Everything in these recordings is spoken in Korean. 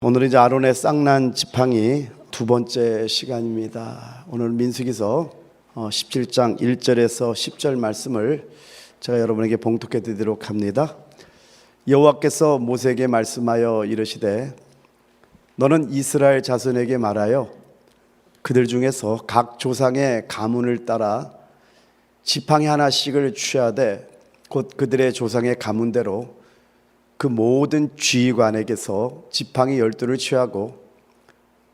오늘은 이제 아론의 쌍난 지팡이 두 번째 시간입니다. 오늘 민수기서 17장 1절에서 10절 말씀을 제가 여러분에게 봉독해 드리도록 합니다. 여호와께서 모세에게 말씀하여 이르시되 너는 이스라엘 자손에게 말하여 그들 중에서 각 조상의 가문을 따라 지팡이 하나씩을 취하되 곧 그들의 조상의 가문대로 그 모든 지휘관에게서 지팡이 12를 취하고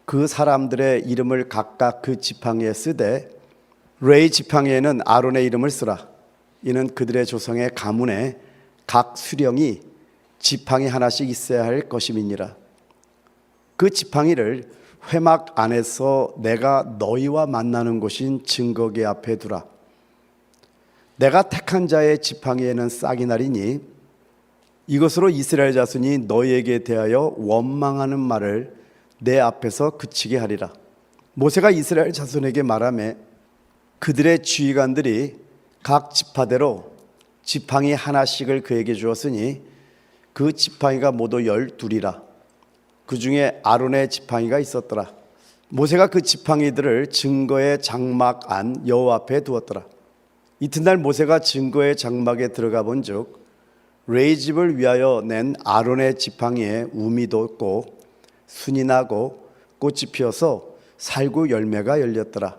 그 사람들의 이름을 각각 그 지팡이에 쓰되 레이 지팡이에는 아론의 이름을 쓰라. 이는 그들의 조상의 가문에 각 수령이 지팡이 하나씩 있어야 할 것임이니라. 그 지팡이를 회막 안에서 내가 너희와 만나는 곳인 증거계 앞에 두라. 내가 택한 자의 지팡이에는 싹이 나리니 이것으로 이스라엘 자손이 너희에게 대하여 원망하는 말을 내 앞에서 그치게 하리라. 모세가 이스라엘 자손에게 말하매 그들의 지휘관들이 각 지파대로 지팡이 하나씩을 그에게 주었으니 그 지팡이가 모두 12이라. 그 중에 아론의 지팡이가 있었더라. 모세가 그 지팡이들을 증거의 장막 안 여호와 앞에 두었더라. 이튿날 모세가 증거의 장막에 들어가 본즉 레이 집을 위하여 낸 아론의 지팡이에 우미 돋고 순이 나고 꽃이 피어서 살구 열매가 열렸더라.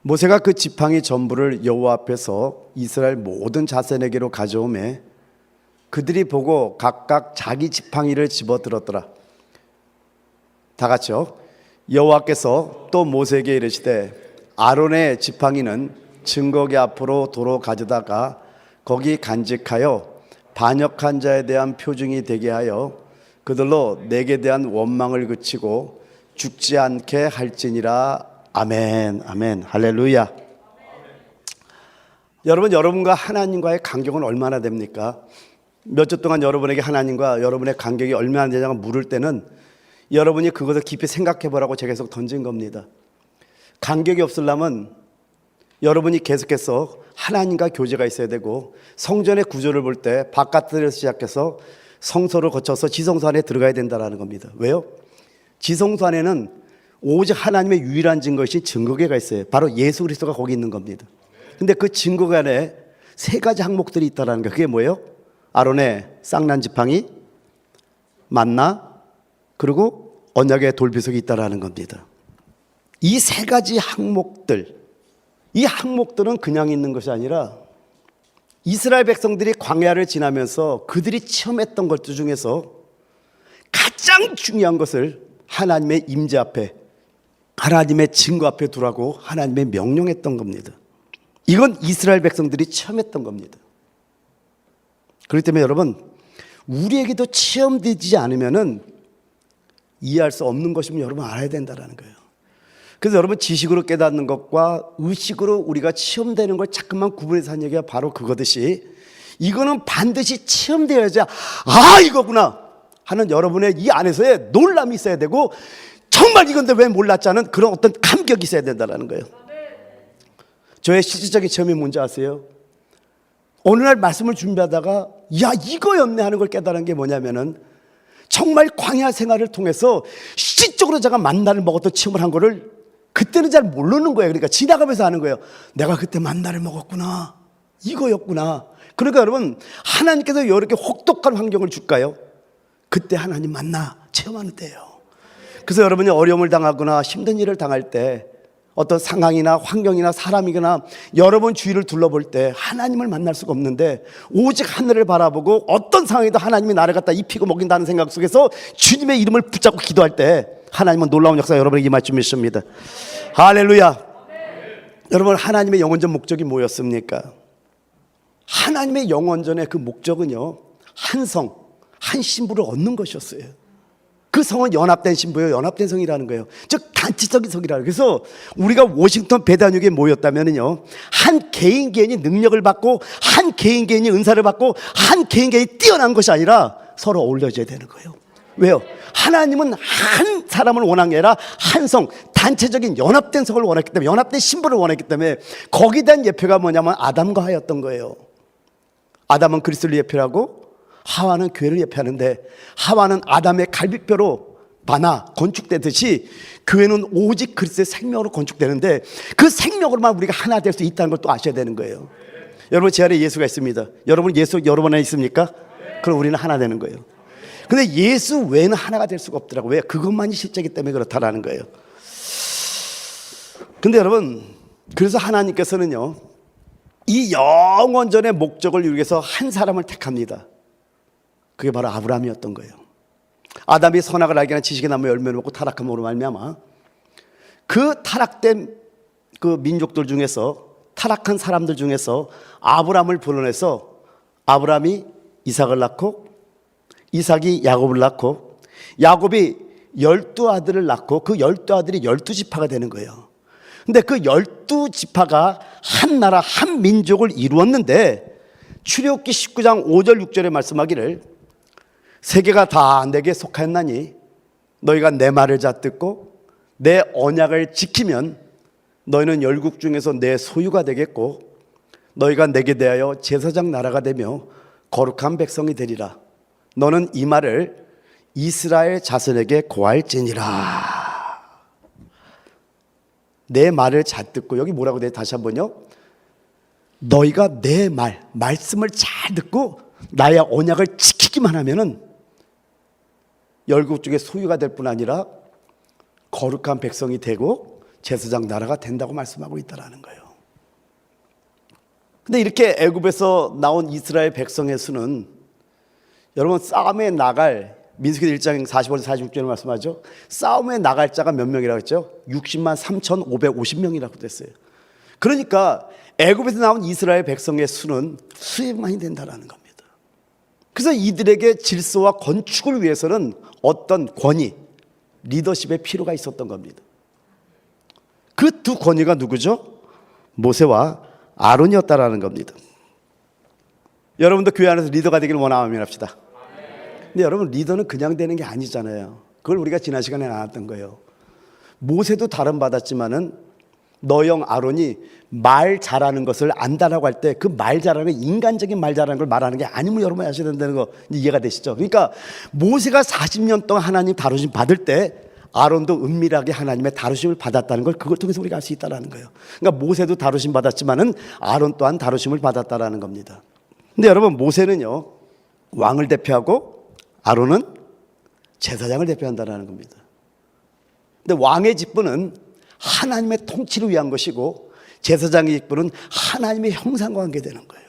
모세가 그 지팡이 전부를 여호와 앞에서 이스라엘 모든 자손에게로 가져오매 그들이 보고 각각 자기 지팡이를 집어들었더라. 다 같이요. 여호와께서 또 모세에게 이르시되 아론의 지팡이는 증거계 앞으로 도로 가져다가 거기 간직하여 반역한 자에 대한 표징이 되게 하여 그들로 내게 대한 원망을 그치고 죽지 않게 할지니라. 아멘. 아멘. 할렐루야. 여러분과 하나님과의 간격은 얼마나 됩니까? 몇 주 동안 여러분에게 하나님과 여러분의 간격이 얼마나 되냐고 물을 때는 여러분이 그것을 깊이 생각해 보라고 제가 계속 던진 겁니다. 간격이 없으려면 여러분이 계속해서 하나님과 교제가 있어야 되고 성전의 구조를 볼 때 바깥에서 시작해서 성소를 거쳐서 지성소 안에 들어가야 된다는 겁니다. 왜요? 지성소 안에는 오직 하나님의 유일한 증거이신 증거계가 있어요. 바로 예수 그리스도가 거기 있는 겁니다. 근데 그 증거계 안에 세 가지 항목들이 있다는 거예요. 그게 뭐예요? 아론의 쌍난 지팡이, 만나, 그리고 언약의 돌비석이 있다는 겁니다. 이 세 가지 항목들, 이 항목들은 그냥 있는 것이 아니라 이스라엘 백성들이 광야를 지나면서 그들이 체험했던 것 중에서 가장 중요한 것을 하나님의 임재 앞에, 하나님의 증거 앞에 두라고 하나님의 명령했던 겁니다. 이건 이스라엘 백성들이 체험했던 겁니다. 그렇기 때문에 여러분, 우리에게도 체험되지 않으면 이해할 수 없는 것이면 여러분 알아야 된다는 거예요. 그래서 여러분, 지식으로 깨닫는 것과 의식으로 우리가 체험되는 걸 자꾸만 구분해서 하는 얘기가 바로 그거듯이 이거는 반드시 체험되어야지 이거구나 하는 여러분의 이 안에서의 놀람이 있어야 되고 정말 이건데 왜 몰랐지 않은 그런 어떤 감격이 있어야 된다는 거예요. 저의 실질적인 체험이 뭔지 아세요? 어느 날 말씀을 준비하다가 이거였네 하는 걸 깨달은 게 뭐냐면은 정말 광야 생활을 통해서 실질적으로 제가 만나를 먹었던 체험을 한 거를 그때는 잘 모르는 거예요. 그러니까 지나가면서 하는 거예요. 내가 그때 만나를 먹었구나. 이거였구나. 그러니까 여러분, 하나님께서 이렇게 혹독한 환경을 줄까요? 그때 하나님 만나 체험하는 때예요. 그래서 여러분이 어려움을 당하거나 힘든 일을 당할 때 어떤 상황이나 환경이나 사람이거나 여러분 주위를 둘러볼 때 하나님을 만날 수가 없는데 오직 하늘을 바라보고 어떤 상황에도 하나님이 나를 갖다 입히고 먹인다는 생각 속에서 주님의 이름을 붙잡고 기도할 때 하나님은 놀라운 역사가 여러분에게 임할 줄 믿습니다. 할렐루야. 여러분, 하나님의 영원전 목적이 뭐였습니까? 하나님의 영원전의 그 목적은요, 한 성, 한 신부를 얻는 것이었어요. 그 성은 연합된 신부예요. 연합된 성이라는 거예요. 즉 단체적인 성이라는 거예요. 그래서 우리가 워싱턴 배단육에 모였다면요, 한 개인 개인이 능력을 받고 한 개인 개인이 은사를 받고 한 개인 개인이 뛰어난 것이 아니라 서로 어울려져야 되는 거예요. 왜요? 하나님은 한 사람을 원한 게 아니라 한 성, 단체적인 연합된 성을 원했기 때문에, 연합된 신부를 원했기 때문에 거기에 대한 예표가 뭐냐면 아담과 하였던 거예요. 아담은 그리스도를 예표하고 하와는 교회를 예표하는데 하와는 아담의 갈비뼈로 건축되듯이 교회는 오직 그리스도의 생명으로 건축되는데 그 생명으로만 우리가 하나 될 수 있다는 걸 또 아셔야 되는 거예요. 여러분, 제 안에 예수가 있습니다. 여러분, 예수 여러분 안에 있습니까? 그럼 우리는 하나 되는 거예요. 근데 예수 외에는 하나가 될 수가 없더라고요. 왜? 그것만이 실제이기 때문에 그렇다라는 거예요. 근데 여러분, 그래서 하나님께서는요, 이 영원전의 목적을 이루기 위해서 한 사람을 택합니다. 그게 바로 아브라함이었던 거예요. 아담이 선악을 알게 하는 지식의 나무 열매를 먹고 타락함으로 말미암아 그 타락된 그 민족들 중에서, 타락한 사람들 중에서 아브라함을 불러내서 아브라함이 이삭을 낳고 이삭이 야곱을 낳고 야곱이 12아들을 낳고 그 12아들이 12지파가 되는 거예요. 근데 그 12지파가 한 나라 한 민족을 이루었는데 출애굽기 19장 5절 6절에 말씀하기를 세계가 다 내게 속하였나니 너희가 내 말을 잣듣고 내 언약을 지키면 너희는 열국 중에서 내 소유가 되겠고 너희가 내게 대하여 제사장 나라가 되며 거룩한 백성이 되리라. 너는 이 말을 이스라엘 자손에게 고할지니라. 내 말을 잣듣고, 여기 뭐라고 돼? 다시 한번요. 너희가 내 말씀을 잘 듣고 나의 언약을 지키기만 하면은 열국 중에 소유가 될 뿐 아니라 거룩한 백성이 되고 제사장 나라가 된다고 말씀하고 있다라는 거예요. 근데 이렇게 애굽에서 나온 이스라엘 백성의 수는, 여러분, 싸움에 나갈, 민수기 1장 45절 46절에 말씀하죠. 싸움에 나갈 자가 몇 명이라고 했죠? 60만 3,550명이라고 됐어요. 그러니까 애굽에서 나온 이스라엘 백성의 수는 수백만이 된다라는 겁니다. 그래서 이들에게 질서와 건축을 위해서는 어떤 권위, 리더십의 필요가 있었던 겁니다. 그 두 권위가 누구죠? 모세와 아론이었다라는 겁니다. 여러분도 교회 안에서 리더가 되기를 원하면 합시다. 근데 여러분, 리더는 그냥 되는 게 아니잖아요. 그걸 우리가 지난 시간에 나눴던 거예요. 모세도 다름 받았지만은 너형 아론이 말 잘하는 것을 안다라고 할 때 그 말 잘하는 건 인간적인 말 잘하는 걸 말하는 게 아니면 여러분이 아셔야 된다는 거 이해가 되시죠? 그러니까 모세가 40년 동안 하나님 다루심 받을 때 아론도 은밀하게 하나님의 다루심을 받았다는 걸, 그걸 통해서 우리가 알 수 있다는 거예요. 그러니까 모세도 다루심 받았지만은 아론 또한 다루심을 받았다는 겁니다. 근데 여러분, 모세는요 왕을 대표하고 아론은 제사장을 대표한다는 겁니다. 근데 왕의 직분은 하나님의 통치를 위한 것이고 제사장의 직분은 하나님의 형상과 관계되는 거예요.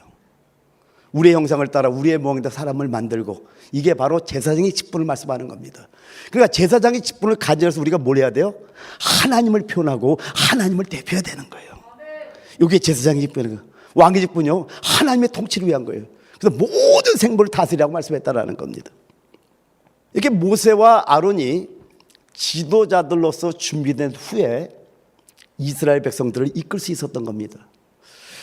우리의 형상을 따라 우리의 모양대로 사람을 만들고, 이게 바로 제사장의 직분을 말씀하는 겁니다. 그러니까 제사장의 직분을 가져서 우리가 뭘 해야 돼요? 하나님을 표현하고 하나님을 대표해야 되는 거예요. 이게 제사장의 직분이에요. 왕의 직분이요, 하나님의 통치를 위한 거예요. 그래서 모든 생물을 다스리라고 말씀했다라는 겁니다. 이렇게 모세와 아론이 지도자들로서 준비된 후에 이스라엘 백성들을 이끌 수 있었던 겁니다.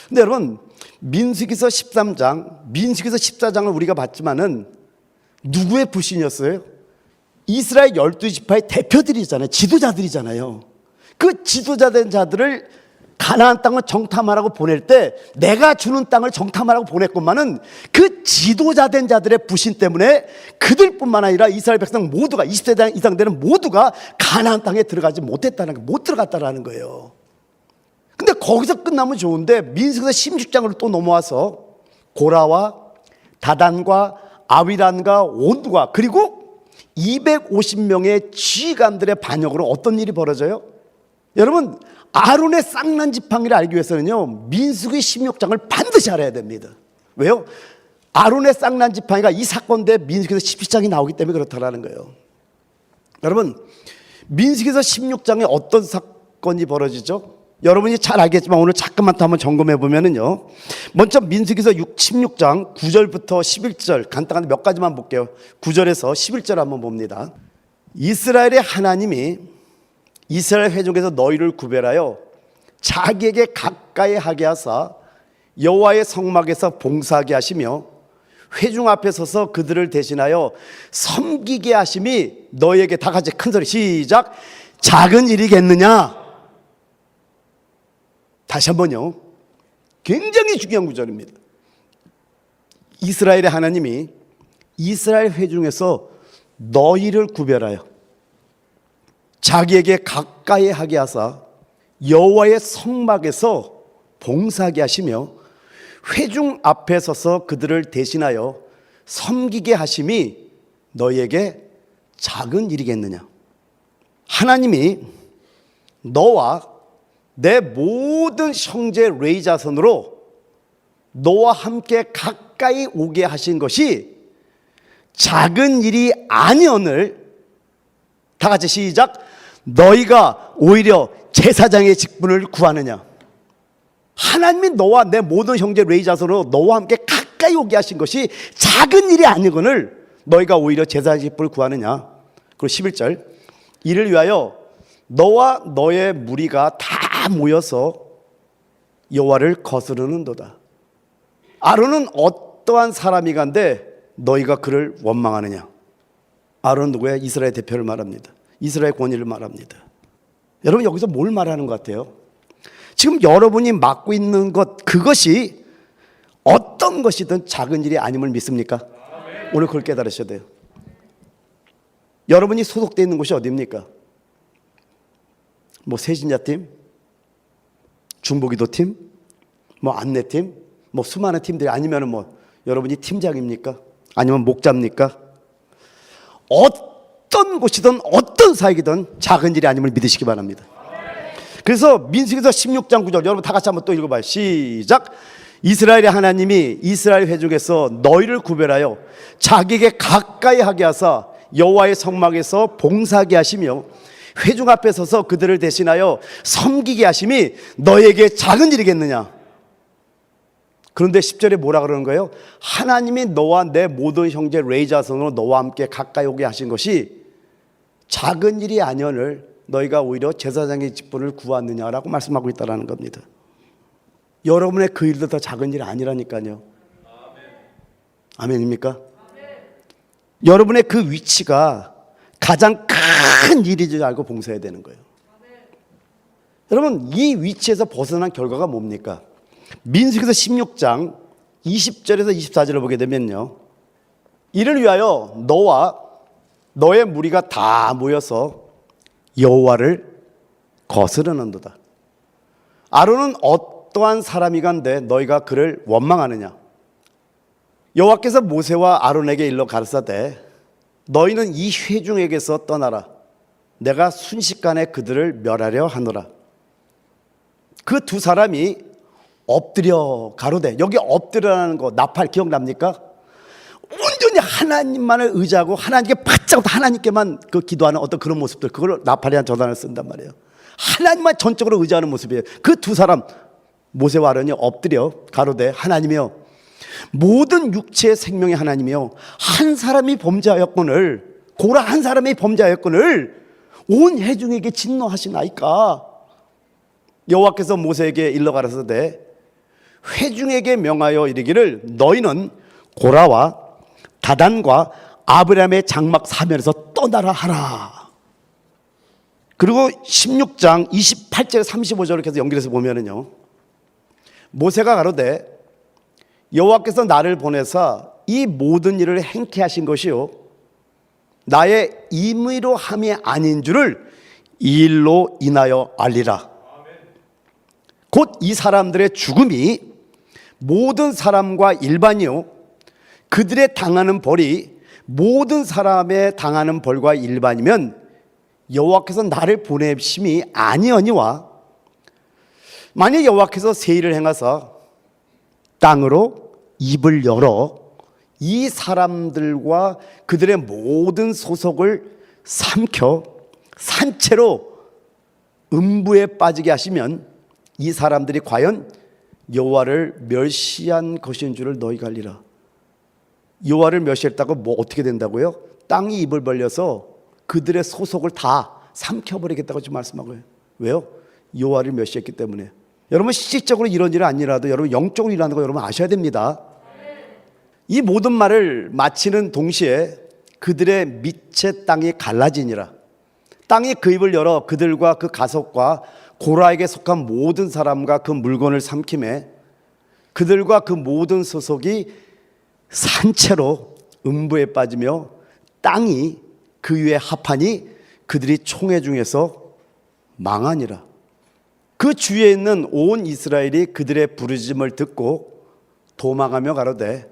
근데 여러분, 민수기서 13장, 민수기서 14장을 우리가 봤지만은 누구의 불신이었어요? 이스라엘 12지파의 대표들이잖아요. 지도자들이잖아요. 그 지도자된 자들을 가나안 땅을 정탐하라고 보낼 때 내가 주는 땅을 정탐하라고 보냈건만은 그 지도자된 자들의 불신 때문에 그들뿐만 아니라 이스라엘 백성 모두가 20세 이상 되는 모두가 가나안 땅에 들어가지 못했다는 거, 못 들어갔다라는 거예요. 근데 거기서 끝나면 좋은데 민수기서 16장으로 또 넘어와서 고라와 다단과 아위란과 온두가 그리고 250명의 지휘관들의 반역으로 어떤 일이 벌어져요? 여러분, 아론의 쌍난 지팡이를 알기 위해서는요 민수기 16장을 반드시 알아야 됩니다. 왜요? 아론의 쌍난 지팡이가 이 사건대 민수기에서 17장이 나오기 때문에 그렇다라는 거예요. 여러분, 민수기에서 16장에 어떤 사건이 벌어지죠? 여러분이 잘 알겠지만 오늘 잠깐만 더 한번 점검해 보면은요, 먼저 민수기에서 16장 9절부터 11절 간단한 몇 가지만 볼게요. 9절에서 11절 한번 봅니다. 이스라엘의 하나님이 이스라엘 회중에서 너희를 구별하여 자기에게 가까이 하게 하사 여호와의 성막에서 봉사하게 하시며 회중 앞에 서서 그들을 대신하여 섬기게 하심이 너희에게, 다 같이 큰 소리 시작, 작은 일이겠느냐? 다시 한번요. 굉장히 중요한 구절입니다. 이스라엘의 하나님이 이스라엘 회중에서 너희를 구별하여 자기에게 가까이 하게 하사 여호와의 성막에서 봉사하게 하시며 회중 앞에 서서 그들을 대신하여 섬기게 하심이 너희에게 작은 일이겠느냐. 하나님이 너와 내 모든 형제 레위 자손으로 너와 함께 가까이 오게 하신 것이 작은 일이 아니오늘, 다 같이 시작. 너희가 오히려 제사장의 직분을 구하느냐. 하나님이 너와 내 모든 형제 레위 자손으로 너와 함께 가까이 오게 하신 것이 작은 일이 아니거늘 너희가 오히려 제사장의 직분을 구하느냐. 그리고 11절, 이를 위하여 너와 너의 무리가 다 모여서 여호와를 거스르는도다. 아론은 어떠한 사람이간데 너희가 그를 원망하느냐. 아론은 누구야? 이스라엘 대표를 말합니다. 이스라엘 권위를 말합니다. 여러분, 여기서 뭘 말하는 것 같아요? 지금 여러분이 맡고 있는 것, 그것이 어떤 것이든 작은 일이 아님을 믿습니까? 오늘 그걸 깨달으셔야 돼요. 여러분이 소속되어 있는 곳이 어디입니까? 뭐 세신자팀, 중보기도팀, 뭐 안내팀, 뭐 수많은 팀들이, 아니면 뭐 여러분이 팀장입니까? 아니면 목자입니까? 어떤 곳이든 어떤 사역이든 작은 일이 아님을 믿으시기 바랍니다. 그래서 민수기서 16장 9절 여러분 다 같이 한번 또 읽어봐요. 시작. 이스라엘의 하나님이 이스라엘 회중에서 너희를 구별하여 자기에게 가까이 하게 하사 여호와의 성막에서 봉사하게 하시며 회중 앞에 서서 그들을 대신하여 섬기게 하심이 너희에게 작은 일이겠느냐. 그런데 10절에 뭐라 그러는 거예요? 하나님이 너와 내 모든 형제 레위 자손으로 너와 함께 가까이 오게 하신 것이 작은 일이 아니오늘 너희가 오히려 제사장의 직분을 구하느냐라고 말씀하고 있다는 겁니다. 여러분의 그 일도 더 작은 일이 아니라니까요. 아멘입니까? 여러분의 그 위치가 가장 큰 일인 줄 알고 봉사해야 되는 거예요. 여러분, 이 위치에서 벗어난 결과가 뭡니까? 민수기서 16장 20절에서 24절을 보게 되면요, 이를 위하여 너와 너의 무리가 다 모여서 여호와를 거스르는도다. 아론은 어떠한 사람이간데 너희가 그를 원망하느냐. 여호와께서 모세와 아론에게 일러 가르사대 너희는 이 회중에게서 떠나라. 내가 순식간에 그들을 멸하려 하노라. 그 두 사람이 엎드려 가로되, 여기 엎드려라는 거 나팔 기억납니까? 온전히 하나님만을 의지하고 하나님께 바짝 하나님께만 그 기도하는 어떤 그런 모습들, 그걸 나팔이라는 저단을 쓴단 말이에요. 하나님만 전적으로 의지하는 모습이에요. 그 두 사람 모세와 아론이 엎드려 가로되 하나님이여, 모든 육체의 생명의 하나님이여, 한 사람이 범죄하였거늘, 고라 한 사람이 범죄하였거늘 온 회중에게 진노하시나이까. 여호와께서 모세에게 일러 가라사대 회중에게 명하여 이르기를 너희는 고라와 다단과 아브라함의 장막 사면에서 떠나라 하라. 그리고 16장 28절 35절을 계속 연결해서 보면은요, 모세가 가로되 여호와께서 나를 보내사 이 모든 일을 행케 하신 것이요 나의 임의로 함이 아닌 줄을 이 일로 인하여 알리라. 곧 이 사람들의 죽음이 모든 사람과 일반이요 그들의 당하는 벌이 모든 사람의 당하는 벌과 일반이면 여호와께서 나를 보내심이 아니오니와, 만약 여호와께서 새 일을 행하사 땅으로 입을 열어 이 사람들과 그들의 모든 소속을 삼켜 산채로 음부에 빠지게 하시면 이 사람들이 과연 여호와를 멸시한 것인 줄을 너희가 알리라. 여호와를 멸시했다고 뭐 어떻게 된다고요? 땅이 입을 벌려서 그들의 소속을 다 삼켜버리겠다고 지금 말씀하고요. 왜요? 여호와를 멸시했기 때문에. 여러분, 실질적으로 이런 일은 아니라도 여러분 영적으로 일하는 거 여러분 아셔야 됩니다. 이 모든 말을 마치는 동시에 그들의 밑의 땅이 갈라지니라. 땅이 그 입을 열어 그들과 그 가속과 고라에게 속한 모든 사람과 그 물건을 삼킴에 그들과 그 모든 소속이 산채로 음부에 빠지며 땅이 그 위에 합하니 그들이 총회 중에서 망하니라. 그 주위에 있는 온 이스라엘이 그들의 부르짖음을 듣고 도망하며 가로되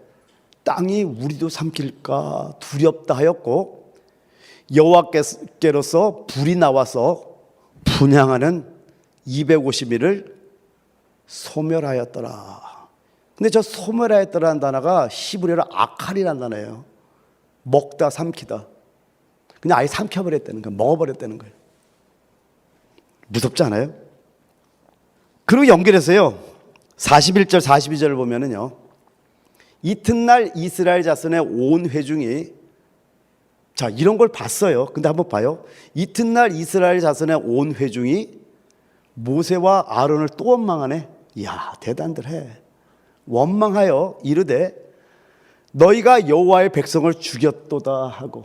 땅이 우리도 삼킬까 두렵다 하였고 여호와께로서 불이 나와서 분향하는 250일을 소멸하였더라. 근데 저 소멸하였더라는 단어가 히브리어로 아칼이라는 단어예요. 먹다 삼키다. 그냥 아예 삼켜버렸다는 거예요. 먹어버렸다는 거예요. 무섭지 않아요? 그리고 연결해서요 41절 42절을 보면은요 이튿날 이스라엘 자손의 온 회중이 자 이런 걸 봤어요. 근데 한번 봐요. 이튿날 이스라엘 자손의 온 회중이 모세와 아론을 또 원망하네. 이야 대단들 해. 원망하여 이르되 너희가 여호와의 백성을 죽였도다 하고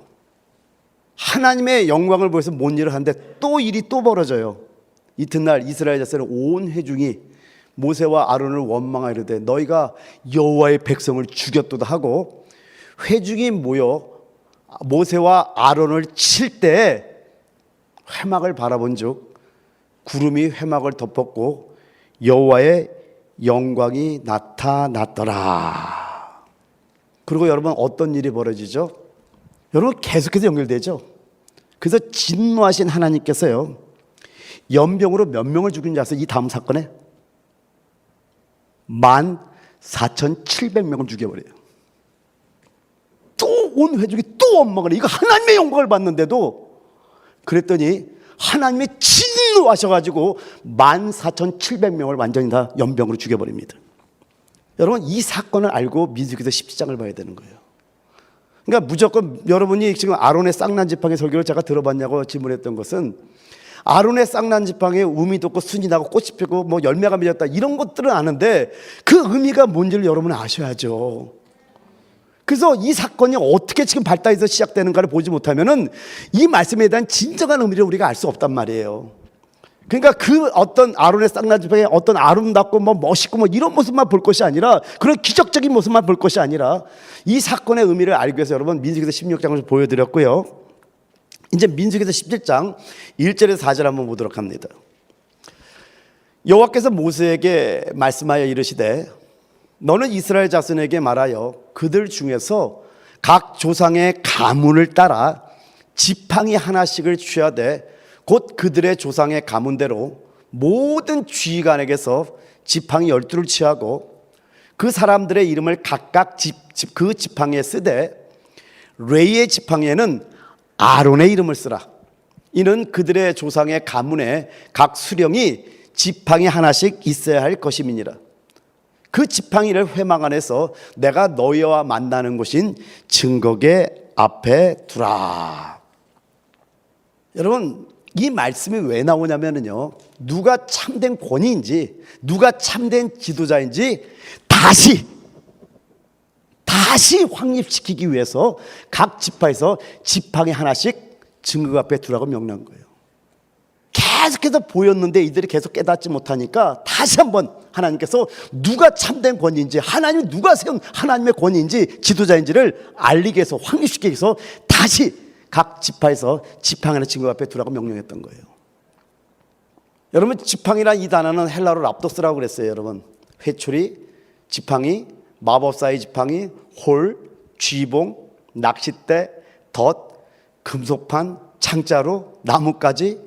하나님의 영광을 보여서 뭔 일을 하는데 또 일이 또 벌어져요. 이튿날 이스라엘 자손의 온 회중이 모세와 아론을 원망하여 이르되 너희가 여호와의 백성을 죽였도다 하고 회중이 모여 모세와 아론을 칠 때 회막을 바라본즉 구름이 회막을 덮었고 여호와의 영광이 나타났더라. 그리고 여러분 어떤 일이 벌어지죠? 여러분 계속해서 연결되죠. 그래서 진노하신 하나님께서요 연병으로 몇 명을 죽인 줄 아세요? 이 다음 사건에 14,700명을 죽여버려요. 또 온 회중이 또 원망을 해요. 이거 하나님의 영광을 받는데도. 그랬더니 하나님의 진노하셔가지고 14,700명을 완전히 다 연병으로 죽여버립니다. 여러분 이 사건을 알고 민수기서 17장을 봐야 되는 거예요. 그러니까 무조건 여러분이 지금 아론의 쌍난 지팡이 설교를 제가 들어봤냐고 질문했던 것은 아론의 쌍난 지팡이에 우미 돋고 순이 나고 꽃이 피고 뭐 열매가 맺었다 이런 것들은 아는데 그 의미가 뭔지를 여러분은 아셔야죠. 그래서 이 사건이 어떻게 지금 발달해서 시작되는가를 보지 못하면은 이 말씀에 대한 진정한 의미를 우리가 알 수 없단 말이에요. 그러니까 그 어떤 아론의 쌍난 지팡이에 어떤 아름답고 뭐 멋있고 뭐 이런 모습만 볼 것이 아니라 그런 기적적인 모습만 볼 것이 아니라 이 사건의 의미를 알기 위해서 여러분 민수기서 16장을 보여드렸고요. 이제 민수기서 17장 1절에서 4절 한번 보도록 합니다. 여호와께서 모세에게 말씀하여 이르시되 너는 이스라엘 자손에게 말하여 그들 중에서 각 조상의 가문을 따라 지팡이 하나씩을 취하되 곧 그들의 조상의 가문대로 모든 지휘관에게서 지팡이 12를 취하고 그 사람들의 이름을 각각 그 지팡이에 쓰되 레이의 지팡이에는 아론의 이름을 쓰라. 이는 그들의 조상의 가문에 각 수령이 지팡이 하나씩 있어야 할 것임이니라. 그 지팡이를 회막 안에서 내가 너희와 만나는 곳인 증거계 앞에 두라. 여러분 이 말씀이 왜 나오냐면요 누가 참된 권위인지 누가 참된 지도자인지 다시 확립시키기 위해서 각 지파에서 지팡이 하나씩 증거 앞에 두라고 명령한 거예요. 계속해서 보였는데 이들이 계속 깨닫지 못하니까 다시 한번 하나님께서 누가 참된 권위인지 하나님이 누가 세운 하나님의 권위인지 지도자인지를 알리기 위해서 확립시키기 위해서 다시 각 지파에서 지팡이 하나 증거 앞에 두라고 명령했던 거예요. 여러분 지팡이란 이 단어는 헬라어로 랍도스라고 그랬어요. 여러분 회초리, 지팡이, 마법사의 지팡이, 홀, 쥐봉, 낚싯대, 덫, 금속판, 창자루, 나뭇가지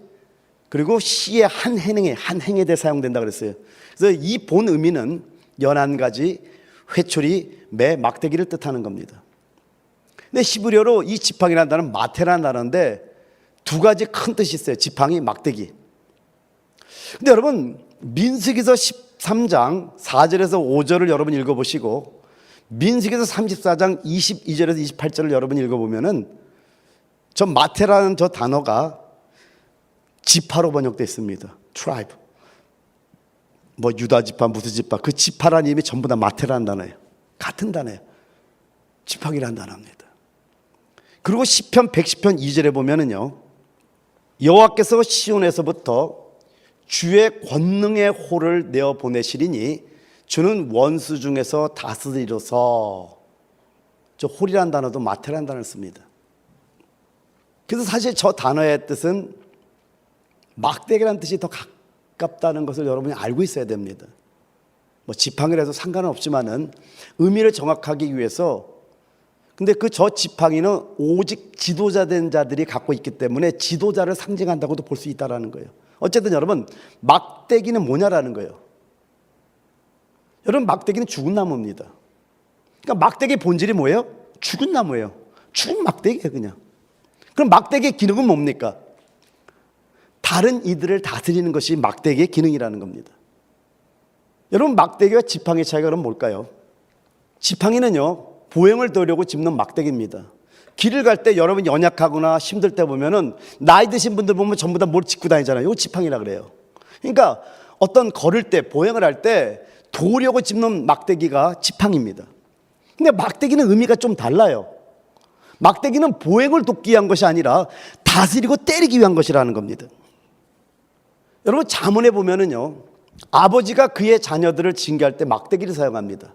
그리고 시의 한 행에 대해 사용된다 그랬어요. 그래서 이 본 의미는 11가지 회초리, 매, 막대기를 뜻하는 겁니다. 근데 히브리어로 이 지팡이라는 단어는 마테라는 단어인데 두 가지 큰 뜻이 있어요. 지팡이, 막대기. 근데 여러분 민수기서 13장 4절에서 5절을 여러분 읽어보시고 민수기서 34장 22절에서 28절을 여러분 읽어보면은 저 마테라는 저 단어가 지파로 번역되어 있습니다. 트라이브. 뭐 유다 지파 무슨 지파 그 지파라는 이름이 전부 다 마테라는 단어예요. 같은 단어예요. 지팡이라는 단어입니다. 그리고 시편 110편 2절에 보면은요 여호와께서 시온에서부터 주의 권능의 호를 내어 보내시리니 주는 원수 중에서 다스리로서 저 홀이라는 단어도 마테라는 단어를 씁니다. 그래서 사실 저 단어의 뜻은 막대기라는 뜻이 더 가깝다는 것을 여러분이 알고 있어야 됩니다. 뭐 지팡이라도 상관은 없지만은 의미를 정확하기 위해서, 근데 그 저 지팡이는 오직 지도자 된 자들이 갖고 있기 때문에 지도자를 상징한다고도 볼 수 있다라는 거예요. 어쨌든 여러분, 막대기는 뭐냐라는 거예요. 여러분, 막대기는 죽은 나무입니다. 그러니까 막대기의 본질이 뭐예요? 죽은 나무예요. 죽은 막대기예요, 그냥. 그럼 막대기의 기능은 뭡니까? 다른 이들을 다스리는 것이 막대기의 기능이라는 겁니다. 여러분, 막대기와 지팡이의 차이가 그럼 뭘까요? 지팡이는요, 보행을 도우려고 짚는 막대기입니다. 길을 갈 때 여러분 연약하거나 힘들 때 보면은 나이 드신 분들 보면 전부 다 뭘 짚고 다니잖아요. 이거 지팡이라 그래요. 그러니까 어떤 걸을 때, 보행을 할 때 도우려고 짚는 막대기가 지팡이입니다. 근데 막대기는 의미가 좀 달라요. 막대기는 보행을 돕기 위한 것이 아니라 다스리고 때리기 위한 것이라는 겁니다. 여러분, 잠언에 보면은요, 아버지가 그의 자녀들을 징계할 때 막대기를 사용합니다.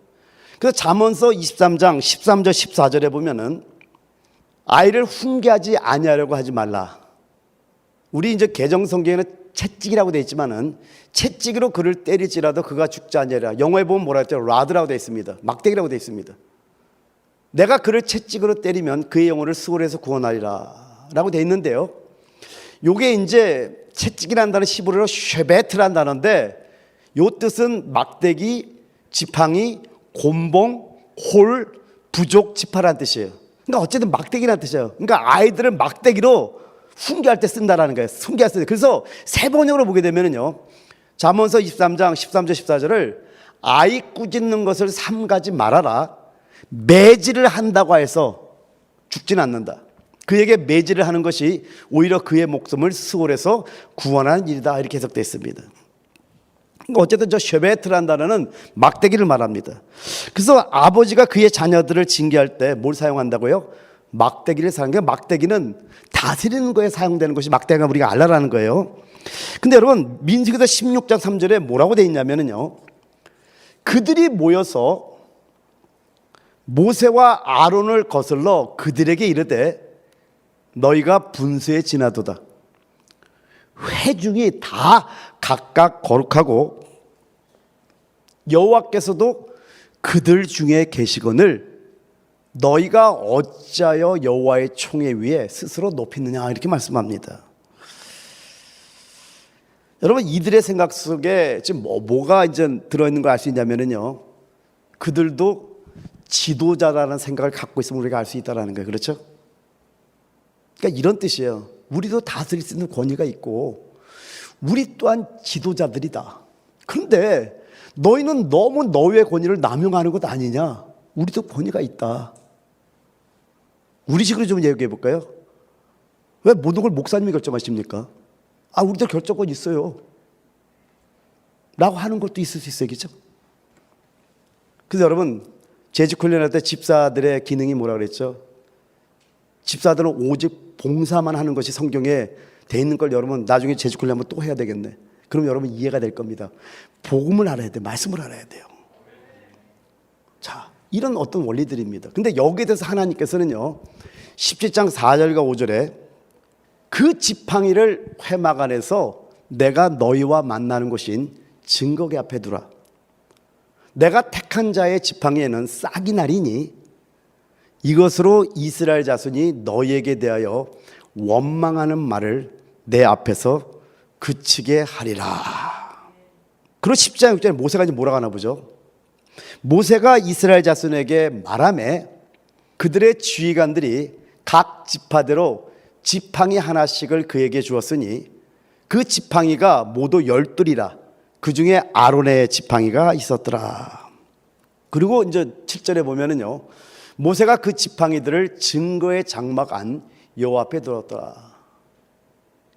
그래서 잠언서 23장 13절 14절에 보면은 아이를 훈계하지 아니하려고 하지 말라. 우리 이제 개정 성경에는 채찍이라고 되어 있지만은 채찍으로 그를 때릴지라도 그가 죽지 아니하리라. 영어에 보면 뭐라 했죠? 라드라고 되어 있습니다. 막대기라고 되어 있습니다. 내가 그를 채찍으로 때리면 그의 영혼을 수월해서 구원하리라 라고 되어 있는데요, 요게 이제 채찍이라는 단어 히브리어로 쉐베트라는 단어인데, 요 뜻은 막대기, 지팡이, 곤봉, 홀, 부족, 지파라는 뜻이에요. 그러니까 어쨌든 막대기라는 뜻이에요. 그러니까 아이들을 막대기로 훈계할 때 쓴다라는 거예요. 훈계할 때. 그래서 세 번역으로 보게 되면은요, 잠언서 23장 13절 14절을 아이 꾸짖는 것을 삼가지 말아라. 매질을 한다고 해서 죽지는 않는다. 그에게 매질을 하는 것이 오히려 그의 목숨을 수월해서 구원하는 일이다. 이렇게 해석되어 있습니다. 어쨌든 저 쉐베트라는 단어는 막대기를 말합니다. 그래서 아버지가 그의 자녀들을 징계할 때 뭘 사용한다고요? 막대기를 사용해요. 막대기는 다스리는 거에 사용되는 것이 막대기가 우리가 알라라는 거예요. 근데 여러분, 민수기서 16장 3절에 뭐라고 되어 있냐면요, 그들이 모여서 모세와 아론을 거슬러 그들에게 이르되 너희가 분수에 지나도다. 회중이 다 각각 거룩하고 여호와께서도 그들 중에 계시거늘 너희가 어찌하여 여호와의 총회 위에 스스로 높이느냐, 이렇게 말씀합니다. 여러분, 이들의 생각 속에 지금 뭐가 이제 들어있는 걸 알 수 있냐면요, 그들도 지도자라는 생각을 갖고 있으면 우리가 알 수 있다는 거예요. 그렇죠? 그러니까 이런 뜻이에요. 우리도 다스릴 수 있는 권위가 있고 우리 또한 지도자들이다. 그런데 너희는 너무 너희의 권위를 남용하는 것 아니냐? 우리도 권위가 있다. 우리식으로 좀 얘기해 볼까요? 왜 모든 걸 목사님이 결정하십니까? 우리도 결정권 있어요 라고 하는 것도 있을 수 있어요. 그렇죠? 그래서 여러분, 재직 훈련할 때 집사들의 기능이 뭐라 그랬죠? 집사들은 오직 봉사만 하는 것이 성경에 돼 있는 걸 여러분 나중에 재직 훈련하면 또 해야 되겠네. 그럼 여러분 이해가 될 겁니다. 복음을 알아야 돼요. 말씀을 알아야 돼요. 자, 이런 어떤 원리들입니다. 근데 여기에 대해서 하나님께서는요, 17장 4절과 5절에 그 지팡이를 회막 안에서 내가 너희와 만나는 곳인 증거계 앞에 두라. 내가 택한 자의 지팡이에는 싹이 나리니 이것으로 이스라엘 자손이 너희에게 대하여 원망하는 말을 내 앞에서 그치게 하리라. 그리고 10장 6절에 모세가 이제 뭐라고 하나 보죠. 모세가 이스라엘 자손에게 말하매 그들의 지휘관들이 각 지파대로 지팡이 하나씩을 그에게 주었으니 그 지팡이가 모두 12이라. 그 중에 아론의 지팡이가 있었더라. 그리고 이제 7절에 보면은요, 모세가 그 지팡이들을 증거의 장막 안 여호와 앞에 두었더라.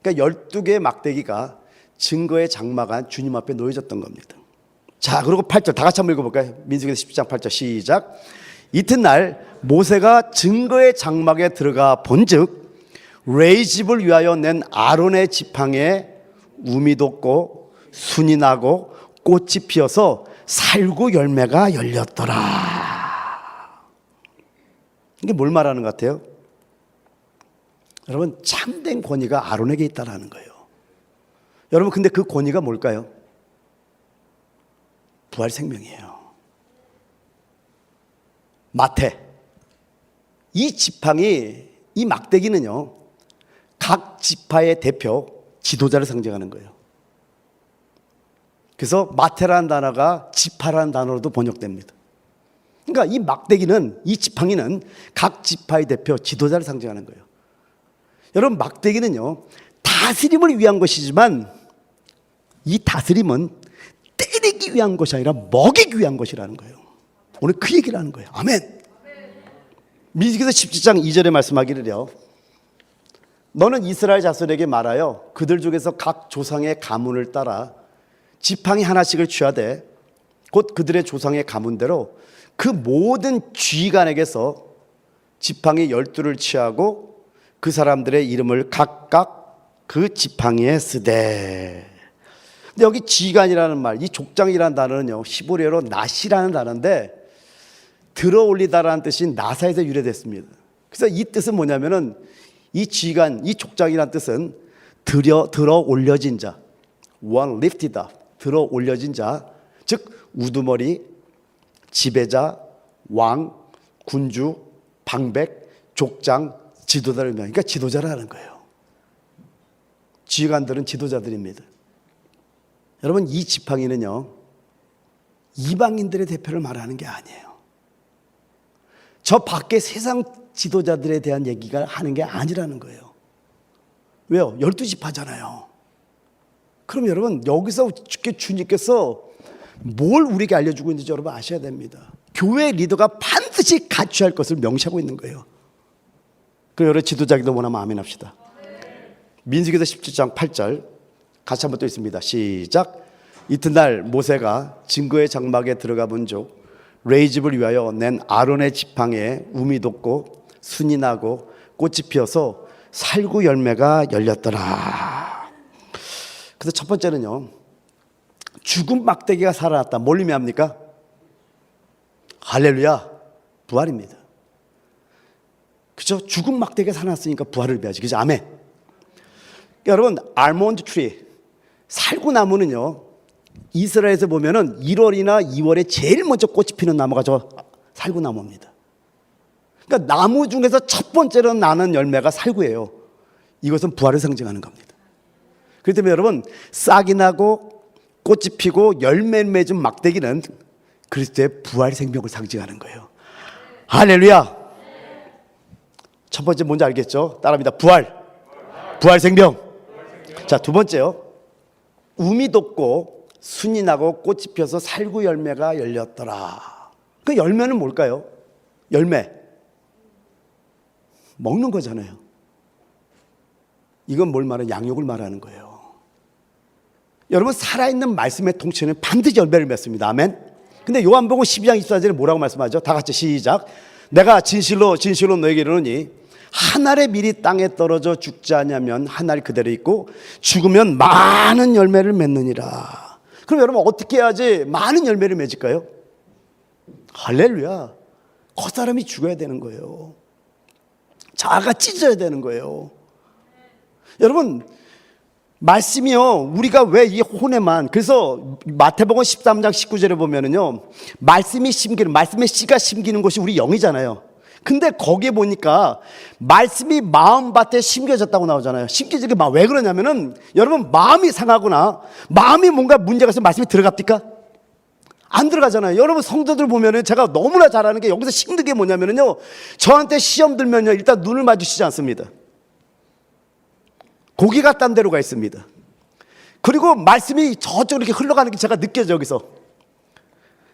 그러니까 12개의 막대기가 증거의 장막 안 주님 앞에 놓여졌던 겁니다. 자, 그리고 8절 다 같이 한번 읽어볼까요? 민수기서 10장 8절 시작. 이튿날 모세가 증거의 장막에 들어가 본즉 레이집을 위하여 낸 아론의 지팡이에 우미 돋고 순이 나고 꽃이 피어서 살구 열매가 열렸더라. 이게 뭘 말하는 것 같아요? 여러분, 참된 권위가 아론에게 있다라는 거예요. 여러분, 근데 그 권위가 뭘까요? 부활 생명이에요. 마태, 이 지팡이, 이 막대기는요, 각 지파의 대표 지도자를 상징하는 거예요. 그래서 마태라는 단어가 지파라는 단어로도 번역됩니다. 그러니까 이 막대기는, 이 지팡이는 각 지파의 대표 지도자를 상징하는 거예요. 여러분, 막대기는요, 다스림을 위한 것이지만 이 다스림은 때리기 위한 것이 아니라 먹이기 위한 것이라는 거예요. 오늘 그 얘기를 하는 거예요. 아멘. 민수기서 17장 2절에 말씀하기를요, 너는 이스라엘 자손에게 말하여 그들 중에서 각 조상의 가문을 따라 지팡이 하나씩을 취하되 곧 그들의 조상의 가문대로 그 모든 지휘관에게서 지팡이 12를 취하고 그 사람들의 이름을 각각 그 지팡이에 쓰되. 근데 여기 지휘관이라는 말, 이 족장이라는 단어는요, 히브리어로 나시라는 단어인데 들어 올리다라는 뜻인 나사에서 유래됐습니다. 그래서 이 뜻은 뭐냐면은, 이 지휘관, 이 족장이라는 뜻은 들어 올려진 자, one lifted up, 들어 올려진 자, 즉 우두머리, 지배자, 왕, 군주, 방백, 족장, 지도자를 의미하는, 그러니까 지도자라는 거예요. 지휘관들은 지도자들입니다. 여러분, 이 지팡이는요, 이방인들의 대표를 말하는 게 아니에요. 저 밖에 세상 지도자들에 대한 얘기가 하는 게 아니라는 거예요. 왜요? 12지파잖아요. 그럼 여러분, 여기서 주님께서 뭘 우리에게 알려주고 있는지 여러분 아셔야 됩니다. 교회 리더가 반드시 갖춰야 할 것을 명시하고 있는 거예요. 그럼 여러분, 지도자기도 원하면 아멘 합시다. 민수기서 17장 8절 같이 한번 또 있습니다. 시작. 이튿날 모세가 증거의 장막에 들어가 본즉 레이집을 위하여 낸 아론의 지팡이에 움이 돋고 순이 나고 꽃이 피어서 살구 열매가 열렸더라. 그래서 첫 번째는요, 죽은 막대기가 살아났다. 뭘 의미합니까? 할렐루야, 부활입니다. 그죠? 죽은 막대기가 살아났으니까 부활을 의미하지. 그죠? 아멘. 여러분, 알몬드 트리, 살구나무는요, 이스라엘에서 보면은 1월이나 2월에 제일 먼저 꽃이 피는 나무가 저 살구나무입니다. 그러니까 나무 중에서 첫 번째로 나는 열매가 살구예요. 이것은 부활을 상징하는 겁니다. 그렇기 때문에 여러분, 싹이 나고 꽃이 피고 열매를 맺은 막대기는 그리스도의 부활 생명을 상징하는 거예요. 할렐루야. 첫 번째 뭔지 알겠죠? 따라합니다. 부활 생명. 자, 두 번째요, 움이 돋고 순이 나고 꽃이 피어서 살구 열매가 열렸더라. 그 열매는 뭘까요? 열매, 먹는 거잖아요. 이건 뭘 말하는, 양육을 말하는 거예요. 여러분, 살아있는 말씀의 통치는 반드시 열매를 맺습니다. 아멘. 근데 요한복음 12장 24절에 뭐라고 말씀하죠? 다 같이 시작. 내가 진실로 너에게 이르노니 한 알의 밀이 땅에 떨어져 죽지 않으면 한 알 그대로 있고 죽으면 많은 열매를 맺느니라. 그럼 여러분, 어떻게 해야지 많은 열매를 맺을까요? 할렐루야. 겉사람이 죽어야 되는 거예요. 자아가 찢어야 되는 거예요. 여러분, 말씀이요, 우리가 왜 이 혼에만, 그래서 마태복음 13장 19절에 보면은요, 말씀의 씨가 심기는 곳이 우리 영이잖아요. 근데 거기에 보니까 말씀이 마음밭에 심겨졌다고 나오잖아요. 심겨지게 왜 그러냐면은, 여러분, 마음이 상하거나 마음이 뭔가 문제가 있으면 말씀이 들어갑니까? 안 들어가잖아요. 여러분, 성도들 보면은 제가 너무나 잘 아는 게, 여기서 힘든 게 뭐냐면요, 저한테 시험 들면요, 일단 눈을 마주치지 않습니다. 고기가 딴 데로 가 있습니다. 그리고 말씀이 저쪽으로 이렇게 흘러가는 게 제가 느껴져요. 여기서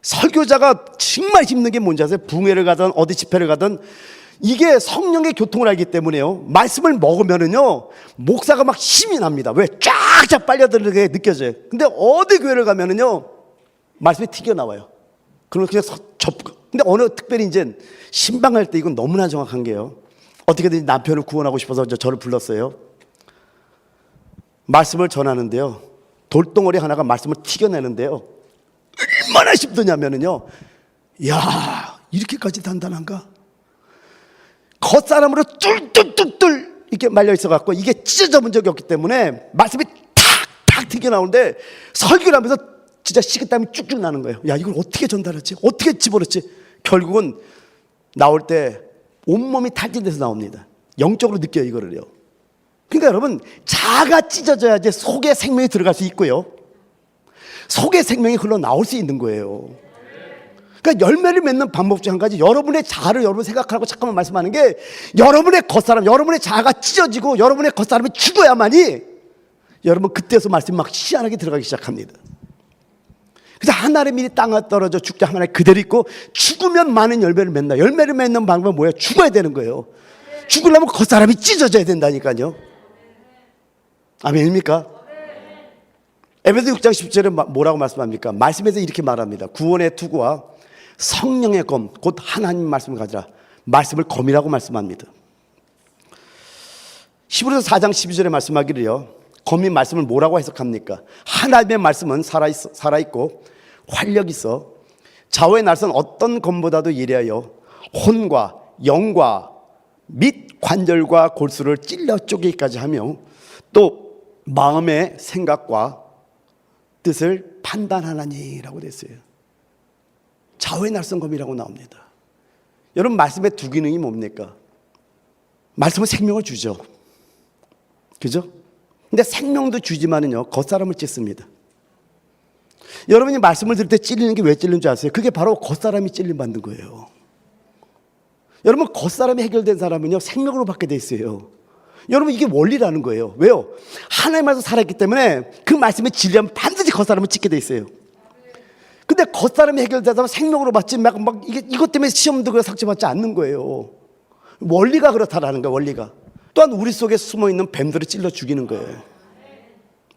설교자가 정말 힘든 게 뭔지 아세요? 붕회를 가든 어디 집회를 가든 이게 성령의 교통을 알기 때문에요, 말씀을 먹으면은요, 목사가 막 힘이 납니다. 왜? 쫙쫙 빨려들게 느껴져요. 근데 어디 교회를 가면은요, 말씀이 튀겨나와요. 그러면 그냥 근데 어느 특별히 이제 신방할 때, 이건 너무나 정확한 게요, 어떻게든 남편을 구원하고 싶어서 저를 불렀어요. 말씀을 전하는데요, 돌덩어리 하나가 말씀을 튀겨내는데요, 얼마나 힘드냐면요, 야, 이렇게까지 단단한가? 겉사람으로 뚫뚫뚫뚫 이렇게 말려 있어갖고 이게 찢어져 본 적이 없기 때문에 말씀이 탁탁 튀겨나오는데 설교를 하면서 진짜 식은땀이 쭉쭉 나는 거예요. 야, 이걸 어떻게 전달했지? 어떻게 집어넣지? 결국은 나올 때 온몸이 탈진돼서 나옵니다. 영적으로 느껴요, 이거를요. 그러니까 여러분, 자아가 찢어져야지 속에 생명이 들어갈 수 있고요, 속에 생명이 흘러나올 수 있는 거예요. 그러니까 열매를 맺는 방법 중 한 가지, 여러분의 자아를 여러분 생각하라고 잠깐만 말씀하는 게, 여러분의 겉사람, 여러분의 자아가 찢어지고 여러분의 겉사람이 죽어야만이 여러분 그때서 말씀이 막 희한하게 들어가기 시작합니다. 그래서 하나님이 땅에 떨어져 죽자 하나님 그대로 있고, 죽으면 많은 열매를 맺는다. 열매를 맺는 방법은 뭐예요? 죽어야 되는 거예요. 죽으려면 겉사람이 찢어져야 된다니까요. 아멘입니까? 에베소 6장 10절에 뭐라고 말씀합니까? 말씀에서 이렇게 말합니다. 구원의 투구와 성령의 검, 곧 하나님 말씀을 가지라. 말씀을 검이라고 말씀합니다. 히브리서 4장 12절에 말씀하기를요, 검이 말씀을 뭐라고 해석합니까? 하나님의 말씀은 살아있고 활력 있어 좌우의 날선 어떤 검보다도 예리하여 혼과 영과 및 관절과 골수를 찔러 쪼개기까지 하며 또 마음의 생각과 뜻을 판단하나니라고 됐어요. 좌우의 날선 검이라고 나옵니다. 여러분, 말씀의 두 기능이 뭡니까? 말씀은 생명을 주죠, 그죠? 근데 생명도 주지만은요, 겉사람을 찢습니다. 여러분이 말씀을 들을 때 찔리는 게 왜 찔리는 줄 아세요? 그게 바로 겉사람이 찔림 받는 거예요. 여러분, 겉사람이 해결된 사람은요, 생명으로 받게 돼 있어요. 여러분, 이게 원리라는 거예요. 왜요? 하나님 말씀 살아있기 때문에 그 말씀에 진리하면 반드시 겉사람을 찢게 돼 있어요. 근데 겉사람이 해결되다 생명으로 받지 이것 때문에 시험도 그래 삭제받지 않는 거예요. 원리가 그렇다라는 거예요. 원리가. 또한 우리 속에 숨어있는 뱀들을 찔러 죽이는 거예요.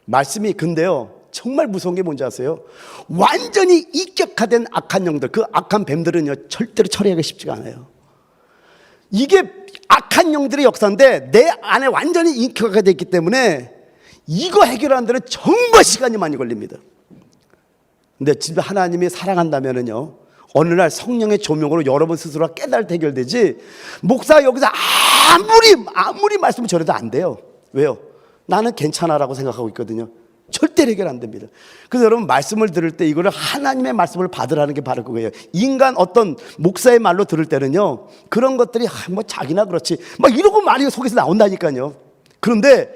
말씀이. 근데요, 정말 무서운 게 뭔지 아세요? 완전히 인격화된 악한 영들, 그 악한 뱀들은요, 절대로 처리하기 쉽지가 않아요. 이게 악한 영들의 역사인데 내 안에 완전히 인격화가 있기 때문에 이거 해결하는 데는 정말 시간이 많이 걸립니다. 근데 진짜 하나님이 사랑한다면은요, 어느 날 성령의 조명으로 여러분 스스로가 깨달을 때 해결되지, 목사가 여기서 아무리 말씀을 전해도 안 돼요. 왜요? 나는 괜찮아라고 생각하고 있거든요. 절대 해결 안 됩니다. 그래서 여러분, 말씀을 들을 때 이거를 하나님의 말씀을 받으라는 게 바로 그거예요. 인간 어떤 목사의 말로 들을 때는요, 그런 것들이 뭐 자기나 그렇지 막 이러고 말이 속에서 나온다니까요. 그런데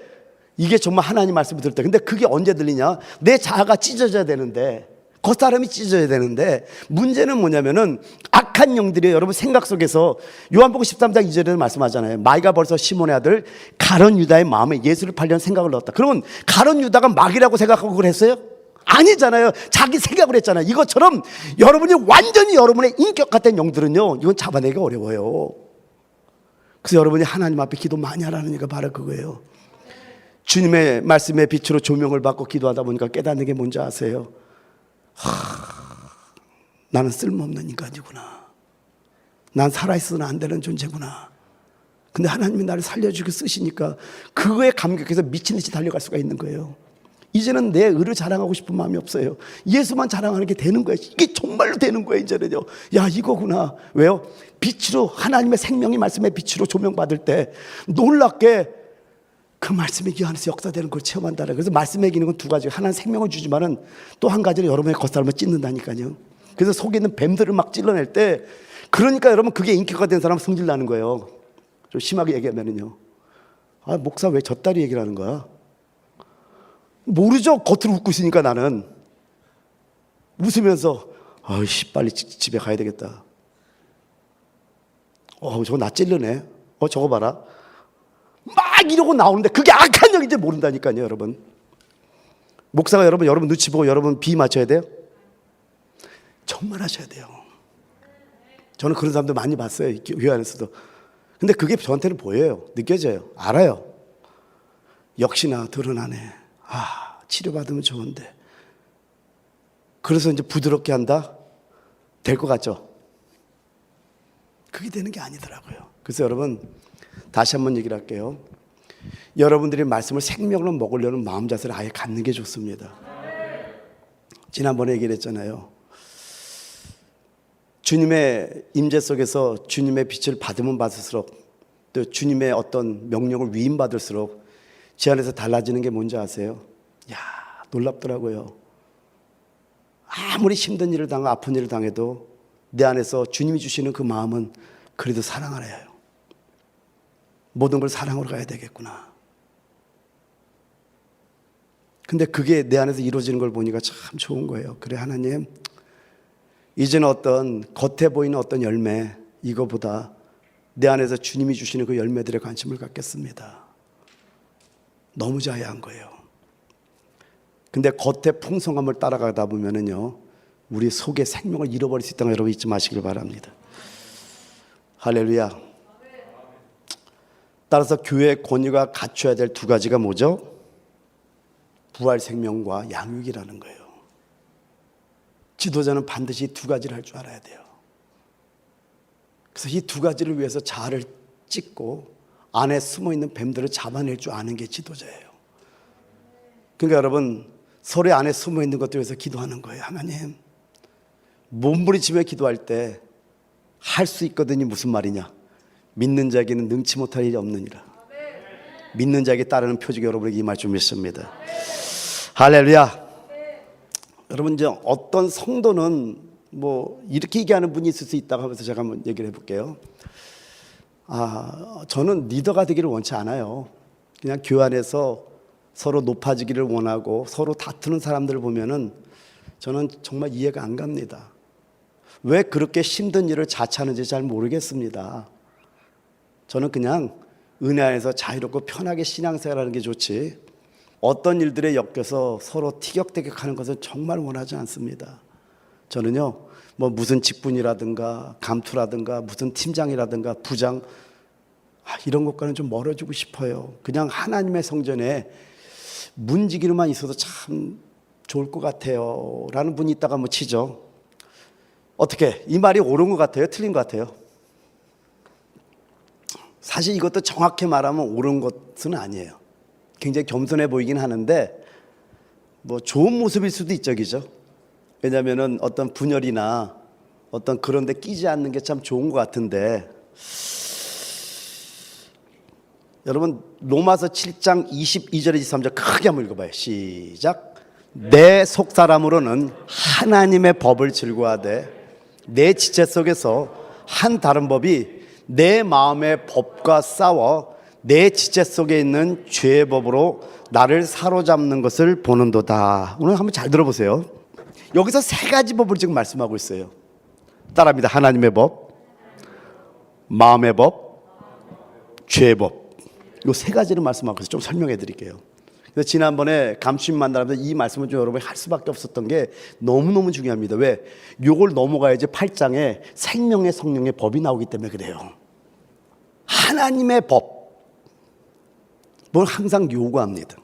이게 정말 하나님 말씀을 들을 때, 근데 그게 언제 들리냐? 내 자아가 찢어져야 되는데, 겉사람이 찢어져야 되는데, 문제는 뭐냐면은 악한 영들이 여러분 생각 속에서, 요한복음 13장 2절에 말씀하잖아요. 마귀가 벌써 시몬의 아들 가룟 유다의 마음에 예수를 팔려는 생각을 넣었다. 그러면 가룟 유다가 마귀라고 생각하고 그랬어요? 아니잖아요. 자기 생각을 했잖아요. 이것처럼 여러분이 완전히 여러분의 인격화된 영들은요, 이건 잡아내기 어려워요. 그래서 여러분이 하나님 앞에 기도 많이 하라는 게 바로 그거예요. 주님의 말씀의 빛으로 조명을 받고 기도하다 보니까 깨닫는 게 뭔지 아세요? 나는 쓸모없는 인간이구나. 난 살아있어서는 안 되는 존재구나. 근데 하나님이 나를 살려주고 쓰시니까 그거에 감격해서 미친듯이 달려갈 수가 있는 거예요. 이제는 내 의를 자랑하고 싶은 마음이 없어요. 예수만 자랑하는 게 되는 거예요. 이게 정말로 되는 거예요. 이제는요, 야, 이거구나. 왜요? 빛으로, 하나님의 생명의 말씀의 빛으로 조명받을 때 놀랍게 그 말씀의 기호 안에서 역사되는 걸 체험한다는. 그래서 말씀의 기능은 두 가지. 하나는 생명을 주지만은 또 한 가지는 여러분의 겉사람을 찢는다니까요. 그래서 속에 있는 뱀들을 막 찔러낼 때, 그러니까 여러분 그게 인격화 된 사람은 성질 나는 거예요. 좀 심하게 얘기하면은요, 아, 목사 왜 젖다리 얘기를 하는 거야? 모르죠. 겉으로 웃고 있으니까 나는 웃으면서 아이씨, 빨리 집에 가야 되겠다. 저거 나 찔르네. 저거 봐라. 막 이러고 나오는데 그게 악한 영인지 모른다니까요. 여러분, 목사가 여러분 눈치 보고 여러분 비 맞춰야 돼요? 정말 하셔야 돼요. 저는 그런 사람들 많이 봤어요, 교회 안에서도. 근데 그게 저한테는 보여요. 느껴져요. 알아요. 역시나 드러나네. 치료받으면 좋은데. 그래서 이제 부드럽게 한다? 될 것 같죠? 그게 되는 게 아니더라고요. 그래서 여러분, 다시 한번 얘기를 할게요. 여러분들이 말씀을 생명으로 먹으려는 마음 자세를 아예 갖는 게 좋습니다. 지난번에 얘기를 했잖아요. 주님의 임재 속에서 주님의 빛을 받으면 받을수록 또 주님의 어떤 명령을 위임받을수록 제 안에서 달라지는 게 뭔지 아세요? 야, 놀랍더라고요. 아무리 힘든 일을 당하고 아픈 일을 당해도 내 안에서 주님이 주시는 그 마음은 그래도 사랑하래요. 모든 걸 사랑으로 가야 되겠구나. 근데 그게 내 안에서 이루어지는 걸 보니까 참 좋은 거예요. 그래, 하나님, 이제는 어떤 겉에 보이는 어떤 열매, 이거보다 내 안에서 주님이 주시는 그 열매들에 관심을 갖겠습니다. 너무 자애한 거예요. 근데 겉의 풍성함을 따라가다 보면은요, 우리 속의 생명을 잃어버릴 수 있다는 거 여러분 잊지 마시길 바랍니다. 할렐루야. 따라서 교회의 권위가 갖춰야 될 두 가지가 뭐죠? 부활 생명과 양육이라는 거예요. 지도자는 반드시 두 가지를 할 줄 알아야 돼요. 그래서 이 두 가지를 위해서 자아를 찢고 안에 숨어있는 뱀들을 잡아낼 줄 아는 게 지도자예요. 그러니까 여러분, 서로의 안에 숨어있는 것들 위해서 기도하는 거예요. 하나님, 몸부림치며 기도할 때 할 수 있거든요. 무슨 말이냐? 믿는 자에게는 능치 못할 일이 없느니라. 믿는 자에게 따르는 표적이 여러분에게 임할 줄 믿습니다. 할렐루야. 여러분, 이제 어떤 성도는 뭐 이렇게 얘기하는 분이 있을 수 있다고 하면서 제가 한번 얘기를 해볼게요. 저는 리더가 되기를 원치 않아요. 그냥 교회 안에서 서로 높아지기를 원하고 서로 다투는 사람들을 보면은 저는 정말 이해가 안 갑니다. 왜 그렇게 힘든 일을 자처하는지 잘 모르겠습니다. 저는 그냥 은혜 안에서 자유롭고 편하게 신앙생활하는 게 좋지, 어떤 일들에 엮여서 서로 티격태격하는 것은 정말 원하지 않습니다. 저는요, 뭐 무슨 직분이라든가 감투라든가 무슨 팀장이라든가 부장, 이런 것과는 좀 멀어지고 싶어요. 그냥 하나님의 성전에 문지기로만 있어도 참 좋을 것 같아요 라는 분이 있다가 뭐 치죠. 어떻게, 이 말이 옳은 것 같아요? 틀린 것 같아요? 사실 이것도 정확히 말하면 옳은 것은 아니에요. 굉장히 겸손해 보이긴 하는데 뭐 좋은 모습일 수도 있죠, 그죠? 왜냐하면 어떤 분열이나 어떤 그런 데 끼지 않는 게 참 좋은 것 같은데, 여러분 로마서 7장 22절 23절 크게 한번 읽어봐요. 시작. 내 속사람으로는 하나님의 법을 즐거워하되 내 지체 속에서 한 다른 법이 내 마음의 법과 싸워 내 지체 속에 있는 죄의 법으로 나를 사로잡는 것을 보는도다. 오늘 한번 잘 들어보세요. 여기서 세 가지 법을 지금 말씀하고 있어요. 따라합니다. 하나님의 법, 마음의 법, 죄의 법. 이 세 가지를 말씀하고 있어요. 좀 설명해 드릴게요. 그래서 지난번에 감추인 만나면서 이 말씀을 좀 여러분이 할 수밖에 없었던 게 너무너무 중요합니다. 왜? 요걸 넘어가야지 8장에 생명의 성령의 법이 나오기 때문에 그래요. 하나님의 법, 뭘 항상 요구합니다.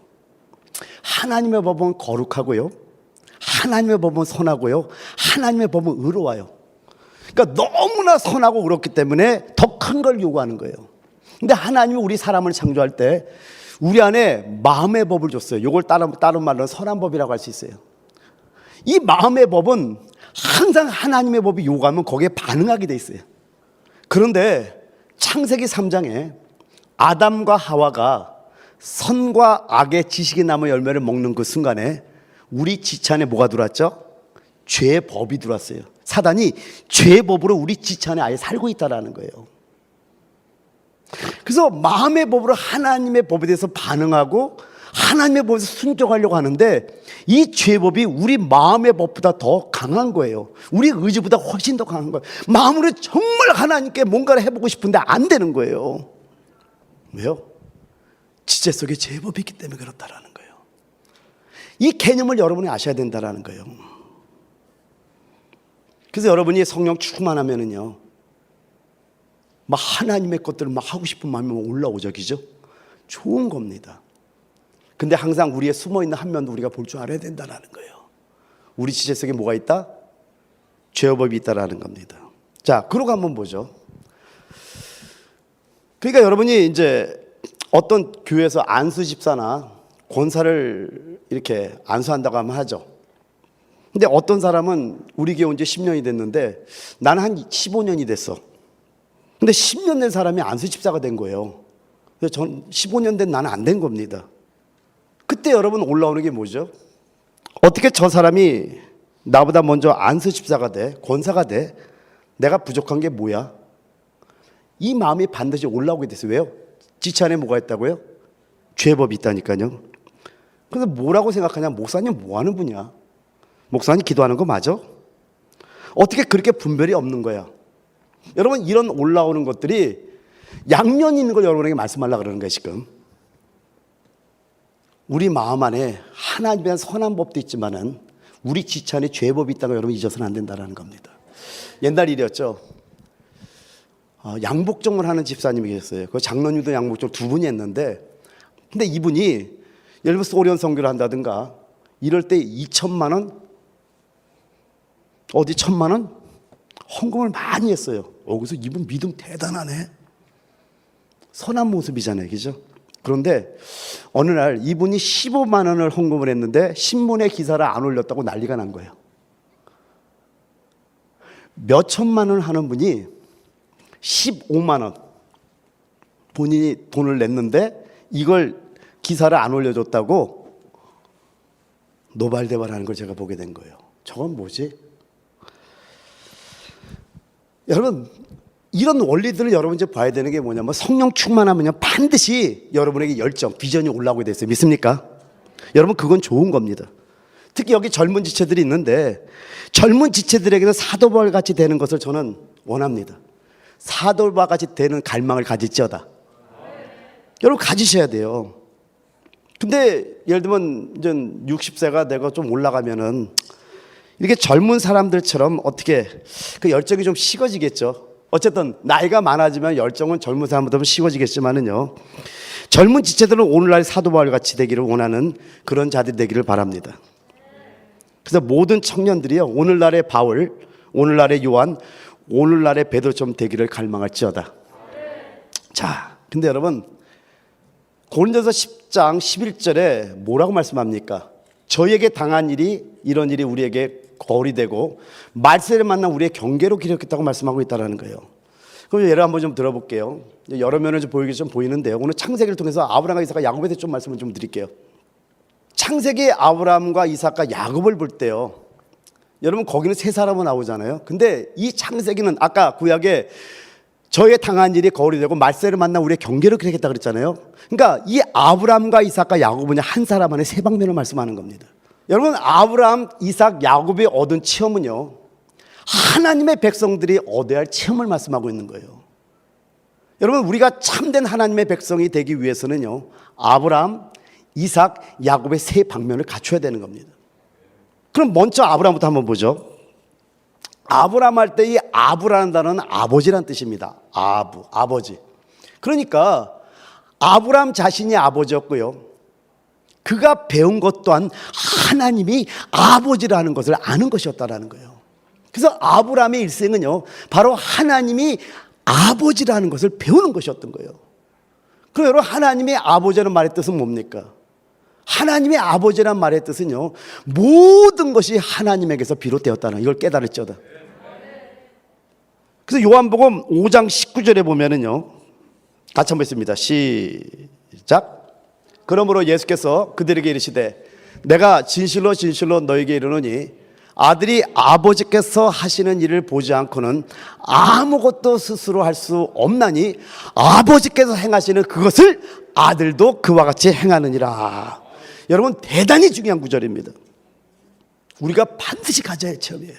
하나님의 법은 거룩하고요, 하나님의 법은 선하고요, 하나님의 법은 의로워요. 그러니까 너무나 선하고 의롭기 때문에 더 큰 걸 요구하는 거예요. 근데 하나님이 우리 사람을 창조할 때 우리 안에 마음의 법을 줬어요. 이걸 다른 말로 선한 법이라고 할 수 있어요. 이 마음의 법은 항상 하나님의 법이 요구하면 거기에 반응하게 돼 있어요. 그런데 창세기 3장에 아담과 하와가 선과 악의 지식의 나무 열매를 먹는 그 순간에 우리 지체 안에 뭐가 들어왔죠? 죄의 법이 들어왔어요. 사단이 죄의 법으로 우리 지체 안에 아예 살고 있다는 거예요. 그래서 마음의 법으로 하나님의 법에 대해서 반응하고 하나님의 법에서 순종하려고 하는데, 이 죄의 법이 우리 마음의 법보다 더 강한 거예요. 우리 의지보다 훨씬 더 강한 거예요. 마음으로 정말 하나님께 뭔가를 해보고 싶은데 안 되는 거예요. 왜요? 지체 속에 죄의 법이 있기 때문에 그렇다라는 거예요. 이 개념을 여러분이 아셔야 된다라는 거예요. 그래서 여러분이 성령 충만하면은요, 막 하나님의 것들을 막 하고 싶은 마음이 올라오죠, 그죠? 좋은 겁니다. 근데 항상 우리의 숨어있는 한 면도 우리가 볼 줄 알아야 된다는 거예요. 우리 지체 속에 뭐가 있다? 죄의 법이 있다는 겁니다. 자, 그러고 한번 보죠. 그러니까 여러분이 이제 어떤 교회에서 안수 집사나 권사를 이렇게 안수한다고 하면 하죠. 근데 어떤 사람은 우리 교회 온 지 10년이 됐는데 나는 한 15년이 됐어. 근데 10년 된 사람이 안수 집사가 된 거예요. 그래서 전 15년 된 나는 안 된 겁니다. 그때 여러분 올라오는 게 뭐죠? 어떻게 저 사람이 나보다 먼저 안수 집사가 돼, 권사가 돼? 내가 부족한 게 뭐야? 이 마음이 반드시 올라오게 됐어요. 왜요? 지체 안에 뭐가 있다고요? 죄법이 있다니까요. 그래서 뭐라고 생각하냐? 목사님 뭐 하는 분이야? 목사님 기도하는 거 맞아? 어떻게 그렇게 분별이 없는 거야? 여러분, 이런 올라오는 것들이 양면 있는 걸 여러분에게 말씀하려고 그러는 거예요. 지금 우리 마음 안에 하나님에 대한 선한 법도 있지만은 우리 지체 안에 죄법이 있다는 걸 여러분 잊어서는 안 된다는 겁니다. 옛날 일이었죠. 양복종을 하는 집사님이 계셨어요. 그 장로님도 양복종 두 분이 했는데, 근데 이분이 예를 들어서 오리온 선교를 한다든가 이럴 때 2천만 원, 어디 1,000만 원 헌금을 많이 했어요. 그래서 이분 믿음 대단하네. 선한 모습이잖아요, 그죠? 그런데 어느 날 이분이 15만 원을 헌금을 했는데 신문에 기사를 안 올렸다고 난리가 난 거예요. 몇 천만 원 하는 분이 15만 원 본인이 돈을 냈는데 이걸 기사를 안 올려줬다고 노발대발하는 걸 제가 보게 된 거예요. 저건 뭐지? 여러분, 이런 원리들을 여러분 이제 봐야 되는 게 뭐냐면 성령 충만하면요 반드시 여러분에게 열정, 비전이 올라오게 돼 있어요. 믿습니까? 여러분, 그건 좋은 겁니다. 특히 여기 젊은 지체들이 있는데 젊은 지체들에게는 사도바울 같이 되는 것을 저는 원합니다. 사도바울 같이 되는 갈망을 가질지어다. 여러분 가지셔야 돼요. 근데 예를 들면 이제 60세가 되고 좀 올라가면은 이렇게 젊은 사람들처럼 어떻게 그 열정이 좀 식어지겠죠. 어쨌든 나이가 많아지면 열정은 젊은 사람보다 식어지겠지만은요, 젊은 지체들은 오늘날 사도 바울 같이 되기를 원하는 그런 자들이 되기를 바랍니다. 그래서 모든 청년들이요, 오늘날의 바울, 오늘날의 요한, 오늘날의 베드로처럼 되기를 갈망할지어다. 자, 근데 여러분 고린도서 10장 11절에 뭐라고 말씀합니까? 저에게 당한 일이 이런 일이 우리에게 거울이 되고 말세를 만난 우리의 경계로 기록했다고 말씀하고 있다는 거예요. 그럼 예를 한번 좀 들어볼게요. 여러 면을 좀 보이기 좀 보이는데요. 오늘 창세기를 통해서 아브라함과 이삭과 야곱에 대해 좀 말씀을 좀 드릴게요. 창세기 아브라함과 이삭과 야곱을 볼 때요, 여러분 거기는 세 사람은 나오잖아요. 근데 이 창세기는 아까 구약에 저의 당한 일이 거울이 되고 말세를 만난 우리의 경계로 기록했다 그랬잖아요. 그러니까 이 아브라함과 이삭과 야곱은 한 사람 안에 세 방면을 말씀하는 겁니다. 여러분, 아브라함, 이삭, 야곱이 얻은 체험은요, 하나님의 백성들이 얻어야 할 체험을 말씀하고 있는 거예요. 여러분, 우리가 참된 하나님의 백성이 되기 위해서는요, 아브라함, 이삭, 야곱의 세 방면을 갖춰야 되는 겁니다. 그럼 먼저 아브라함부터 한번 보죠. 아브라함 할 때 이 아브라는 단어는 아버지란 뜻입니다. 아버지. 그러니까 아브라함 자신이 아버지였고요, 그가 배운 것 또한 하나님이 아버지라는 것을 아는 것이었다라는 거예요. 그래서 아브라함의 일생은요, 바로 하나님이 아버지라는 것을 배우는 것이었던 거예요. 그럼 여러분, 하나님의 아버지라는 말의 뜻은 뭡니까? 하나님의 아버지라는 말의 뜻은요, 모든 것이 하나님에게서 비롯되었다는 이걸 깨달을지어다. 그래서 요한복음 5장 19절에 보면은요, 같이 한번 읽습니다. 시작. 그러므로 예수께서 그들에게 이르시되 내가 진실로 진실로 너에게 이르노니 아들이 아버지께서 하시는 일을 보지 않고는 아무것도 스스로 할 수 없나니 아버지께서 행하시는 그것을 아들도 그와 같이 행하느니라. 여러분, 대단히 중요한 구절입니다. 우리가 반드시 가져야 할 체험이에요.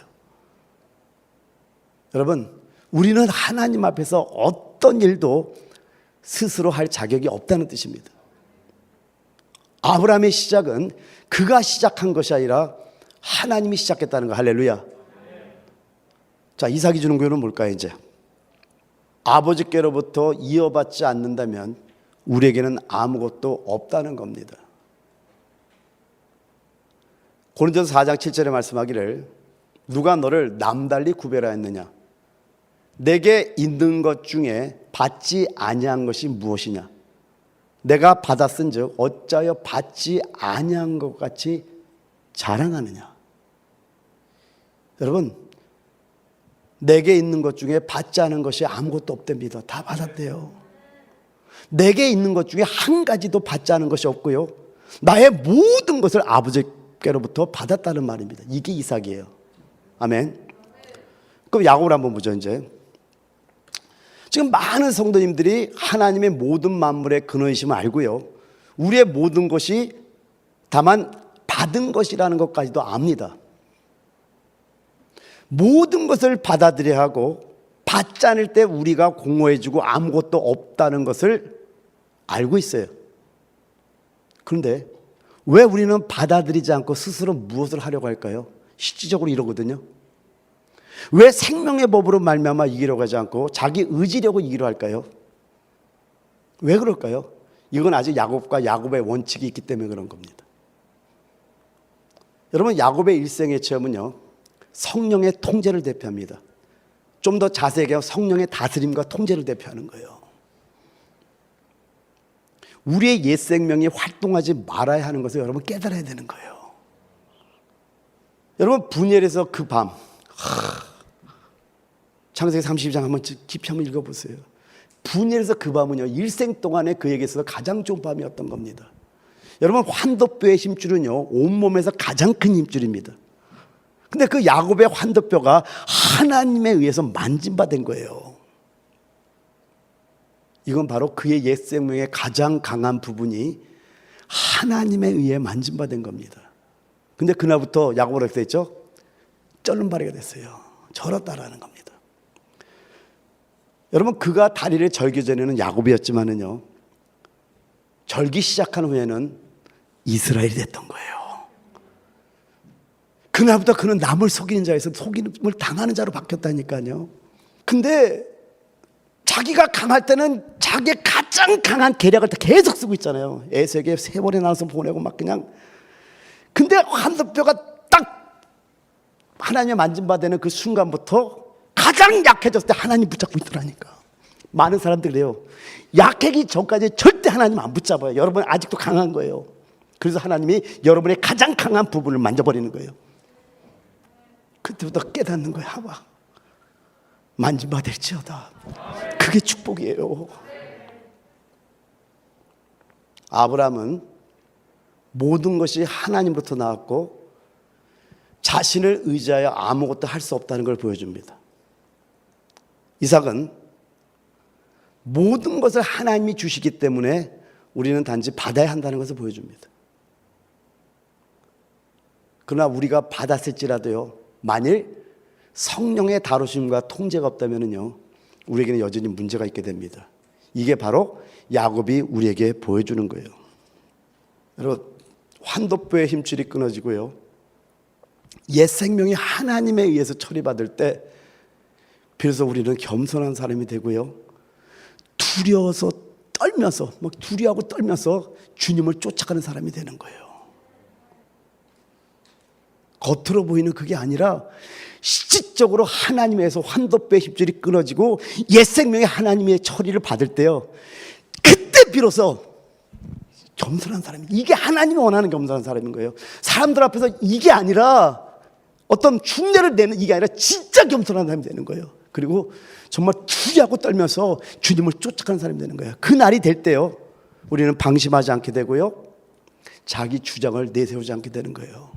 여러분, 우리는 하나님 앞에서 어떤 일도 스스로 할 자격이 없다는 뜻입니다. 아브라함의 시작은 그가 시작한 것이 아니라 하나님이 시작했다는 거. 할렐루야. 자, 이삭이 주는 교훈은 뭘까요? 이제 아버지께로부터 이어받지 않는다면 우리에게는 아무것도 없다는 겁니다. 고린도서 4장 7절에 말씀하기를 누가 너를 남달리 구별하였느냐? 내게 있는 것 중에 받지 아니한 것이 무엇이냐? 내가 받았은즉 어찌하여 받지 아니한 것 같이 자랑하느냐? 여러분, 내게 있는 것 중에 받지 않은 것이 아무것도 없답니다. 다 받았대요. 내게 있는 것 중에 한 가지도 받지 않은 것이 없고요, 나의 모든 것을 아버지께로부터 받았다는 말입니다. 이게 이삭이에요. 아멘. 그럼 야곱을 한번 보죠. 이제 지금 많은 성도님들이 하나님의 모든 만물의 근원이심을 알고요, 우리의 모든 것이 다만 받은 것이라는 것까지도 압니다. 모든 것을 받아들여야 하고 받지 않을 때 우리가 공허해지고 아무것도 없다는 것을 알고 있어요. 그런데 왜 우리는 받아들이지 않고 스스로 무엇을 하려고 할까요? 실질적으로 이러거든요. 왜 생명의 법으로 말미암아 이기려고 하지 않고 자기 의지력으로 이기려 할까요? 왜 그럴까요? 이건 아직 야곱과 야곱의 원칙이 있기 때문에 그런 겁니다. 여러분, 야곱의 일생의 체험은요, 성령의 통제를 대표합니다. 좀 더 자세히 얘기하면 성령의 다스림과 통제를 대표하는 거예요. 우리의 옛 생명이 활동하지 말아야 하는 것을 여러분 깨달아야 되는 거예요. 여러분, 분열에서 그 밤, 창세기 32장 한번 깊이 한번 읽어보세요. 분열에서 그 밤은요, 일생 동안에 그에게 있어서 가장 좋은 밤이었던 겁니다. 여러분, 환도뼈의 힘줄은요, 온몸에서 가장 큰 힘줄입니다. 근데 그 야곱의 환도뼈가 하나님에 의해서 만진받은 거예요. 이건 바로 그의 옛 생명의 가장 강한 부분이 하나님에 의해 만진받은 겁니다. 근데 그날부터 야곱은 어떻게 됐죠? 쩔름발이가 됐어요. 절었다라는 겁니다. 여러분, 그가 다리를 절기 전에는 야곱이었지만은요, 절기 시작한 후에는 이스라엘이 됐던 거예요. 그날부터 그는 남을 속이는 자에서 속임을 당하는 자로 바뀌었다니까요. 근데 자기가 강할 때는 자기의 가장 강한 계략을 계속 쓰고 있잖아요. 에서에게 3번에 나눠서 보내고 막 그냥. 근데 환도뼈가 딱 하나님의 만진받는 그 순간부터 가장 약해졌을 때 하나님 붙잡고 있더라니까. 많은 사람들이 그래요. 약해지기 전까지 절대 하나님 안 붙잡아요. 여러분 아직도 강한 거예요. 그래서 하나님이 여러분의 가장 강한 부분을 만져버리는 거예요. 그때부터 깨닫는 거예요. 하와, 만진받을지어다. 그게 축복이에요. 아브라함은 모든 것이 하나님으로부터 나왔고 자신을 의지하여 아무것도 할 수 없다는 걸 보여줍니다. 이삭은 모든 것을 하나님이 주시기 때문에 우리는 단지 받아야 한다는 것을 보여줍니다. 그러나 우리가 받았을지라도요, 만일 성령의 다루심과 통제가 없다면요, 우리에게는 여전히 문제가 있게 됩니다. 이게 바로 야곱이 우리에게 보여주는 거예요. 여러분, 환도뼈의 힘줄이 끊어지고요, 옛 생명이 하나님에 의해서 처리받을 때 비로소 우리는 겸손한 사람이 되고요, 두려워서 떨면서, 막 두려워하고 떨면서 주님을 쫓아가는 사람이 되는 거예요. 겉으로 보이는 그게 아니라 실질적으로 하나님에서 환도뼈의 힘줄이 끊어지고 옛 생명의 하나님의 처리를 받을 때요, 그때 비로소 겸손한 사람이, 이게 하나님이 원하는 겸손한 사람인 거예요. 사람들 앞에서 이게 아니라 어떤 흉내를 내는 이게 아니라 진짜 겸손한 사람이 되는 거예요. 그리고 정말 두려워하고 떨면서 주님을 쫓아가는 사람이 되는 거예요. 그 날이 될 때요, 우리는 방심하지 않게 되고요, 자기 주장을 내세우지 않게 되는 거예요.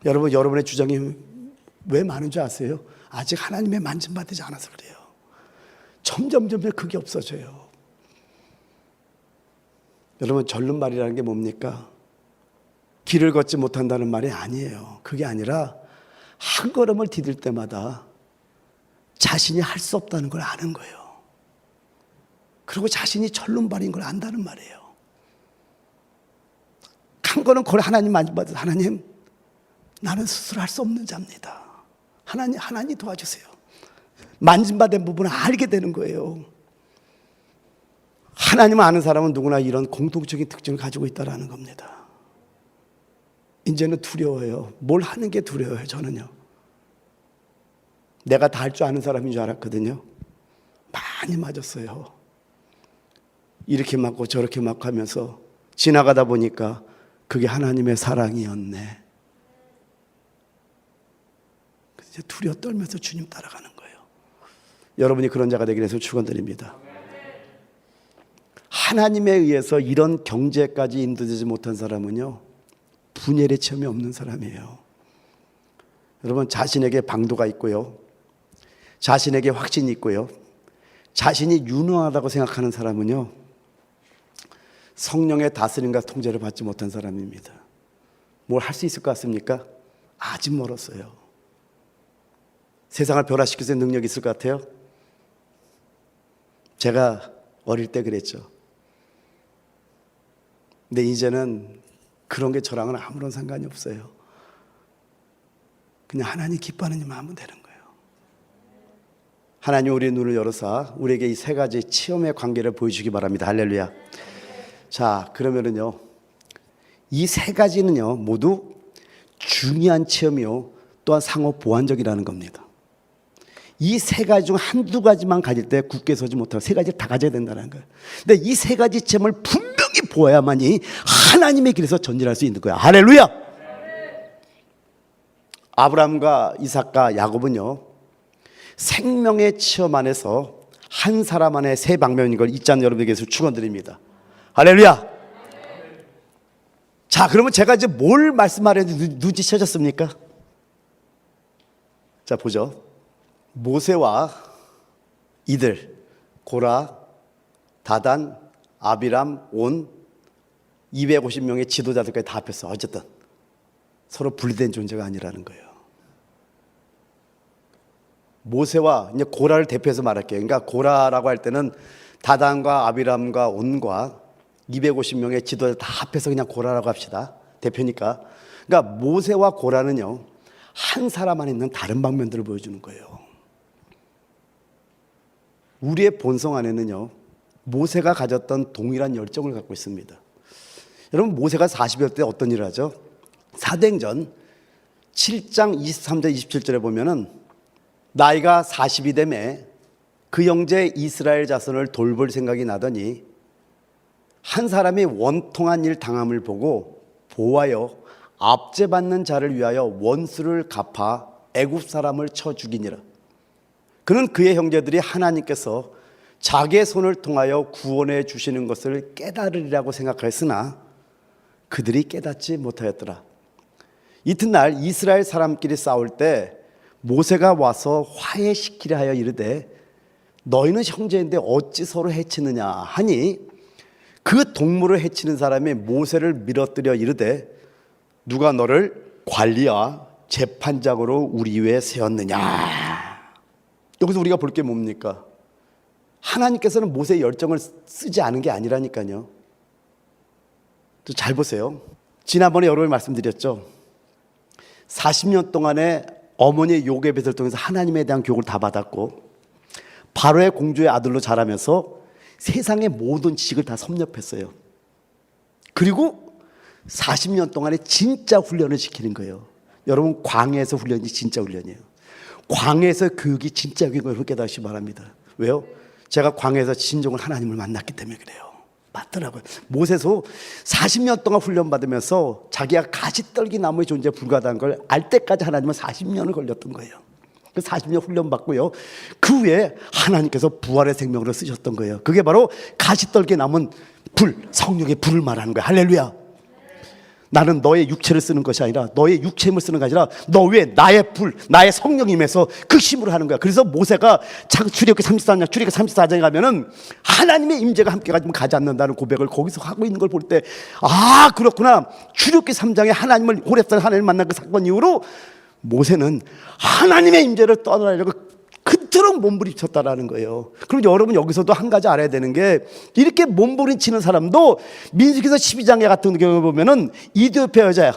여러분, 여러분의 주장이 왜 많은 줄 아세요? 아직 하나님의 만짐받지 않아서 그래요. 점점 그게 없어져요. 여러분, 절름발이라는 게 뭡니까? 길을 걷지 못한다는 말이 아니에요. 그게 아니라 한 걸음을 디딜 때마다 자신이 할 수 없다는 걸 아는 거예요. 그리고 자신이 절름발인 걸 안다는 말이에요. 한 걸음 걸어 하나님 만짐받아서, 하나님, 나는 스스로 할 수 없는 자입니다. 하나님 도와주세요. 만짐받은 부분을 알게 되는 거예요. 하나님을 아는 사람은 누구나 이런 공통적인 특징을 가지고 있다는 겁니다. 이제는 두려워요. 뭘 하는 게 두려워요, 저는요. 내가 다 할 줄 아는 사람인 줄 알았거든요. 많이 맞았어요. 이렇게 맞고 저렇게 맞고 하면서 지나가다 보니까 그게 하나님의 사랑이었네. 이제 두려워 떨면서 주님 따라가는 거예요. 여러분이 그런 자가 되기 위해서 축원드립니다. 하나님에 의해서 이런 경제까지 인도되지 못한 사람은요, 분열의 체험이 없는 사람이에요. 여러분, 자신에게 방도가 있고요, 자신에게 확신이 있고요, 자신이 유능하다고 생각하는 사람은요, 성령의 다스림과 통제를 받지 못한 사람입니다. 뭘 할 수 있을 것 같습니까? 아직 멀었어요. 세상을 변화시킬 수 있는 능력이 있을 것 같아요? 제가 어릴 때 그랬죠. 근데 이제는 그런 게 저랑은 아무런 상관이 없어요. 그냥 하나님 기뻐하는 일만 하면 되는 거예요. 하나님 우리의 눈을 열어서 우리에게 이 세 가지 체험의 관계를 보여주기 바랍니다. 할렐루야. 자, 그러면은요, 이 세 가지는요 모두 중요한 체험이요, 또한 상호 보완적이라는 겁니다. 이 세 가지 중 한두 가지만 가질 때 굳게 서지 못하고 세 가지를 다 가져야 된다는 거예요. 근데 이 세 가지 체험을 분명히 보아야만이 하나님의 길에서 전진할 수 있는 거예요. 할렐루야. 아브라함과 이삭과 야곱은요, 생명의 체험 안에서 한 사람 안에 세 방면인 걸 잊지 않는 여러분에게서 축원드립니다. 할렐루야. 자, 그러면 제가 이제 뭘 말씀하려는지 눈치채셨습니까? 자, 보죠. 모세와 이들, 고라, 다단, 아비람, 온 250명의 지도자들까지 다 합했어. 어쨌든 서로 분리된 존재가 아니라는 거예요. 모세와 이제 고라를 대표해서 말할게요. 그러니까 고라라고 할 때는 다단과 아비람과 온과 250명의 지도자 다 합해서 그냥 고라라고 합시다. 대표니까. 그러니까 모세와 고라는요, 한 사람 안에 있는 다른 방면들을 보여주는 거예요. 우리의 본성 안에는요, 모세가 가졌던 동일한 열정을 갖고 있습니다. 여러분, 모세가 40여 때 어떤 일을 하죠? 사도행전 7장 23절 27절에 보면은 나이가 40이 되매 그 형제 이스라엘 자손을 돌볼 생각이 나더니 한 사람이 원통한 일 당함을 보고 보아여 압제받는 자를 위하여 원수를 갚아 애굽 사람을 쳐 죽이니라. 그는 그의 형제들이 하나님께서 자기의 손을 통하여 구원해 주시는 것을 깨달으리라고 생각하였으나 그들이 깨닫지 못하였더라. 이튿날 이스라엘 사람끼리 싸울 때 모세가 와서 화해시키려 하여 이르되 너희는 형제인데 어찌 서로 해치느냐 하니 그 동물을 해치는 사람이 모세를 밀어뜨려 이르되 누가 너를 관리와 재판장으로 우리 위에 세웠느냐. 여기서 우리가 볼 게 뭡니까? 하나님께서는 모세의 열정을 쓰지 않은 게 아니라니까요. 또 잘 보세요. 지난번에 여러 번 말씀드렸죠. 40년 동안에 어머니의 요괴벳을 통해서 하나님에 대한 교육을 다 받았고 바로의 공주의 아들로 자라면서 세상의 모든 지식을 다 섭렵했어요. 그리고 40년 동안에 진짜 훈련을 시키는 거예요. 여러분, 광야에서 훈련이 진짜 훈련이에요. 광야에서 교육이 진짜 교육을 깨닫기 바랍니다. 왜요? 제가 광야에서 진정한 하나님을 만났기 때문에 그래요. 맞더라고요. 모세도 40년 동안 훈련받으면서 자기가 가시떨기 나무의 존재에 불과하다는 걸 알 때까지 하나님은 40년을 걸렸던 거예요. 그 40년 훈련받고요, 그 후에 하나님께서 부활의 생명으로 쓰셨던 거예요. 그게 바로 가시떨기 남은 불, 성령의 불을 말하는 거예요. 할렐루야. 나는 너의 육체를 쓰는 것이 아니라 너의 육체 힘을 쓰는 게 아니라 너 위에 나의 불, 나의 성령이 임해서 그 힘으로 하는 거야. 그래서 모세가 출애굽기 34장, 출애굽기 34장에 가면은 하나님의 임재가 함께 가지 않는다는 고백을 거기서 하고 있는 걸 볼 때, 아, 그렇구나. 출애굽기 3장에 하나님을, 호렙산 하나님을 만난 그 사건 이후로 모세는 하나님의 임재를 떠나려고 그토록 몸부림쳤다라는 거예요. 그럼 여러분, 여기서도 한 가지 알아야 되는 게, 이렇게 몸부림치는 사람도 민수기서 12장에 같은 경우에 보면은 이디오피아 여자야,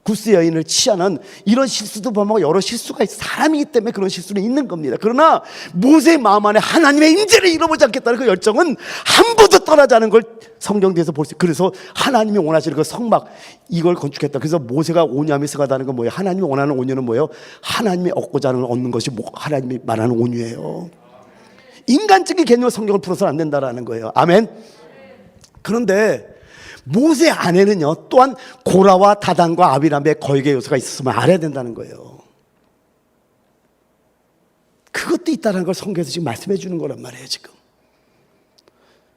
구스 여인을 취하는 이런 실수도 보면 여러 실수가 있어. 사람이기 때문에 그런 실수는 있는 겁니다. 그러나 모세의 마음 안에 하나님의 임재를 잃어보지 않겠다는 그 열정은 한 번도 떠나지 않은 걸 성경에서 볼 수 있어요. 그래서 하나님이 원하시는 그 성막, 이걸 건축했다. 그래서 모세가 오냐미 스가다는 건 뭐예요? 하나님이 원하는 온유는 뭐예요? 하나님이 얻고자 하는 얻는 것이 하나님이 말하는 온유예요. 인간적인 개념으로 성경을 풀어서는 안 된다라는 거예요. 아멘. 그런데 모세 안에는요, 또한 고라와 다단과 아비람의 거액의 요소가 있었으면 알아야 된다는 거예요. 그것도 있다는 걸 성경에서 지금 말씀해 주는 거란 말이에요. 지금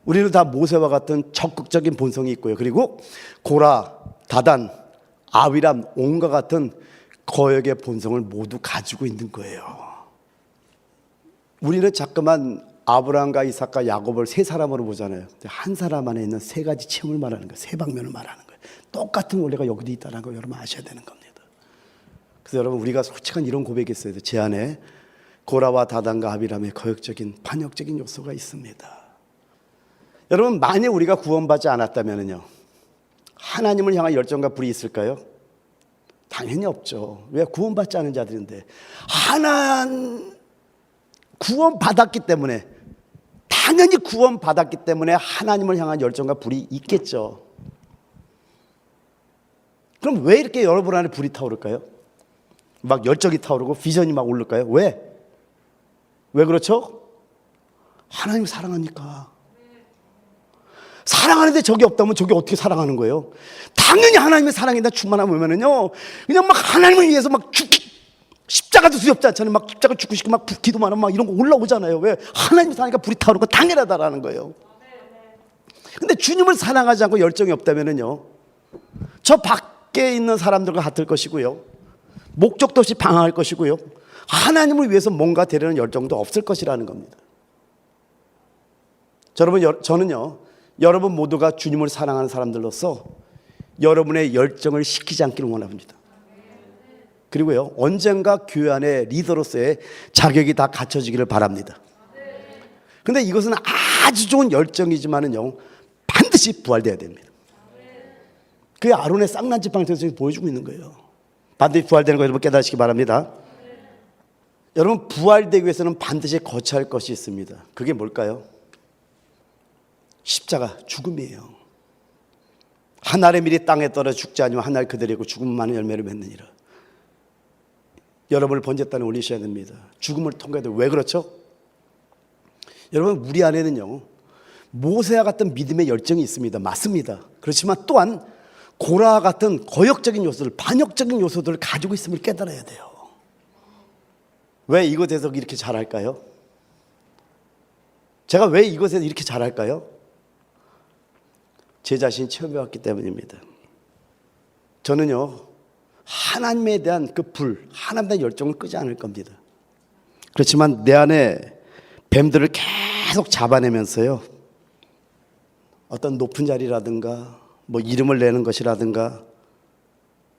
우리는 다 모세와 같은 적극적인 본성이 있고요. 그리고 고라, 다단, 아비람, 온과 같은 거역의 본성을 모두 가지고 있는 거예요. 우리는 자꾸만 아브라함과 이삭과 야곱을 세 사람으로 보잖아요. 한 사람 안에 있는 세 가지 체험을 말하는 거예요. 세 방면을 말하는 거예요. 똑같은 원리가 여기도 있다는 걸 여러분 아셔야 되는 겁니다. 그래서 여러분 우리가 솔직한 이런 고백이 있어야 돼요. 제 안에 고라와 다단과 아비람의 거역적인 반역적인 요소가 있습니다. 여러분 만약 우리가 구원받지 않았다면요, 하나님을 향한 열정과 불이 있을까요? 당연히 없죠. 왜? 구원받지 않은 자들인데. 구원받았기 때문에, 당연히 구원받았기 때문에 하나님을 향한 열정과 불이 있겠죠. 그럼 왜 이렇게 여러분 안에 불이 타오를까요? 막 열정이 타오르고 비전이 막 오를까요? 왜? 왜 그렇죠? 하나님을 사랑하니까. 사랑하는데 적이 없다면 적이 어떻게 사랑하는 거예요? 당연히 하나님의 사랑에 대한 충만함이면은요, 그냥 막 하나님을 위해서 막 십자가도 두렵지 않잖아요. 막 십자가 죽고 싶고 막 기도만 하면 막 이런 거 올라오잖아요. 왜? 하나님을 사랑하니까 불이 타오르는 거 당연하다라는 거예요. 근데 주님을 사랑하지 않고 열정이 없다면은요, 저 밖에 있는 사람들과 같을 것이고요, 목적도 없이 방황할 것이고요, 하나님을 위해서 뭔가 되려는 열정도 없을 것이라는 겁니다. 저는요, 여러분 모두가 주님을 사랑하는 사람들로서 여러분의 열정을 식히지 않기를 원합니다. 그리고요, 언젠가 교회 안에 리더로서의 자격이 다 갖춰지기를 바랍니다. 그런데 이것은 아주 좋은 열정이지만은요, 반드시 부활돼야 됩니다. 그게 아론의 쌍난 지팡이에서 보여주고 있는 거예요. 반드시 부활되는 거 여러분 깨달으시기 바랍니다. 여러분 부활되기 위해서는 반드시 거쳐야 할 것이 있습니다. 그게 뭘까요? 십자가, 죽음이에요. 한 알의 밀이 땅에 떨어져 죽지 아니면 한 알 그대로고 죽음 많은 열매를 맺느니라. 여러분을 번제단에 올리셔야 됩니다. 죽음을 통과해도. 왜 그렇죠? 여러분 우리 안에는요, 모세와 같은 믿음의 열정이 있습니다. 맞습니다. 그렇지만 또한 고라와 같은 거역적인 요소들, 반역적인 요소들을 가지고 있음을 깨달아야 돼요. 왜 이것에서 이렇게 잘할까요? 제가 왜 이것에서 이렇게 잘할까요? 제 자신이 체험해왔기 때문입니다. 저는요, 하나님에 대한 그 불, 하나님에 대한 열정을 끄지 않을 겁니다. 그렇지만 내 안에 뱀들을 계속 잡아내면서요, 어떤 높은 자리라든가 뭐 이름을 내는 것이라든가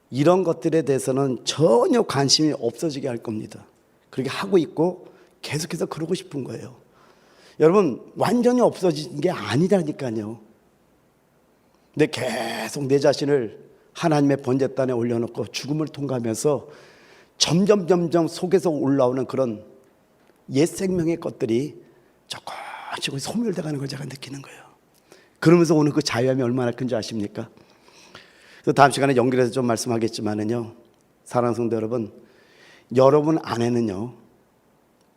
이런 것들에 대해서는 전혀 관심이 없어지게 할 겁니다. 그렇게 하고 있고 계속해서 그러고 싶은 거예요. 여러분 완전히 없어진 게 아니라니까요. 근데 계속 내 자신을 하나님의 번제단에 올려놓고 죽음을 통과하면서 점점 속에서 올라오는 그런 옛 생명의 것들이 조금씩 소멸돼가는 걸 제가 느끼는 거예요. 그러면서 오늘 그 자유함이 얼마나 큰지 아십니까? 그래서 다음 시간에 연결해서 좀 말씀하겠지만은요, 사랑하는 성도 여러분, 여러분 안에는요,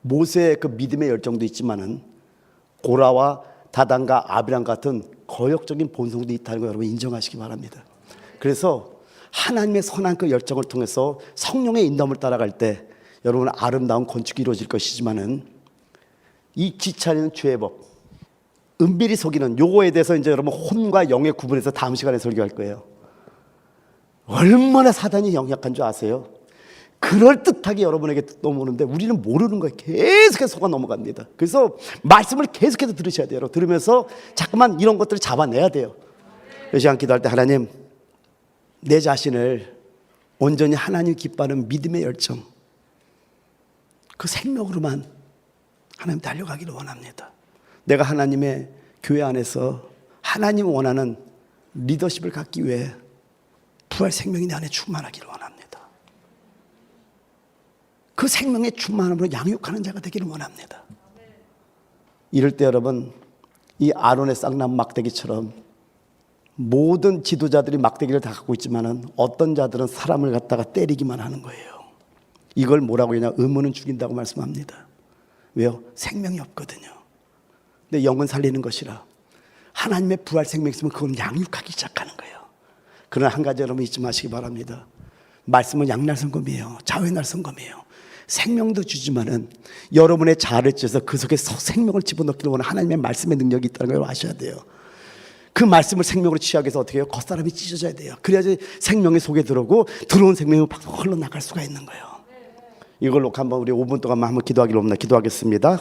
모세의 그 믿음의 열정도 있지만은 고라와 다단과 아비람 같은 거역적인 본성도 있다는 거 여러분 인정하시기 바랍니다. 그래서 하나님의 선한 그 열정을 통해서 성령의 인도함을 따라갈 때 여러분 아름다운 건축이 이루어질 것이지만은 이 귀찮은 죄의 법, 은밀히 속이는 요거에 대해서 이제 여러분 혼과 영의 구분해서 다음 시간에 설교할 거예요. 얼마나 사단이 영약한 줄 아세요? 그럴듯하게 여러분에게 넘어오는데 우리는 모르는 거예요. 계속해서 속아 넘어갑니다. 그래서 말씀을 계속해서 들으셔야 돼요. 들으면서 자꾸만 이런 것들을 잡아내야 돼요. 이 시간 기도할 때 하나님, 내 자신을 온전히 하나님 기뻐하는 믿음의 열정, 그 생명으로만 하나님 달려가기를 원합니다. 내가 하나님의 교회 안에서 하나님 원하는 리더십을 갖기 위해 부활 생명이 내 안에 충만하기를 원합니다. 그 생명의 충만함으로 양육하는 자가 되기를 원합니다. 이럴 때 여러분, 이 아론의 쌍난 막대기처럼 모든 지도자들이 막대기를 다 갖고 있지만은 어떤 자들은 사람을 갖다가 때리기만 하는 거예요. 이걸 뭐라고 하냐? 의무는 죽인다고 말씀합니다. 왜요? 생명이 없거든요. 근데 영은 살리는 것이라 하나님의 부활 생명이 있으면 그건 양육하기 시작하는 거예요. 그러나 한 가지 여러분 잊지 마시기 바랍니다. 말씀은 양날 성검이에요. 자회날 성검이에요. 생명도 주지만은 여러분의 자아를 찢어서 그 속에 생명을 집어넣기를 원하는 하나님의 말씀의 능력이 있다는 걸 아셔야 돼요. 그 말씀을 생명으로 취하기 위해서 어떻게 해요? 겉사람이 찢어져야 돼요. 그래야지 생명이 속에 들어오고 들어온 생명이 팍 흘러나갈 수가 있는 거예요. 이걸로 한번 우리 5분 동안만 한번 기도하기로 합니다. 기도하겠습니다.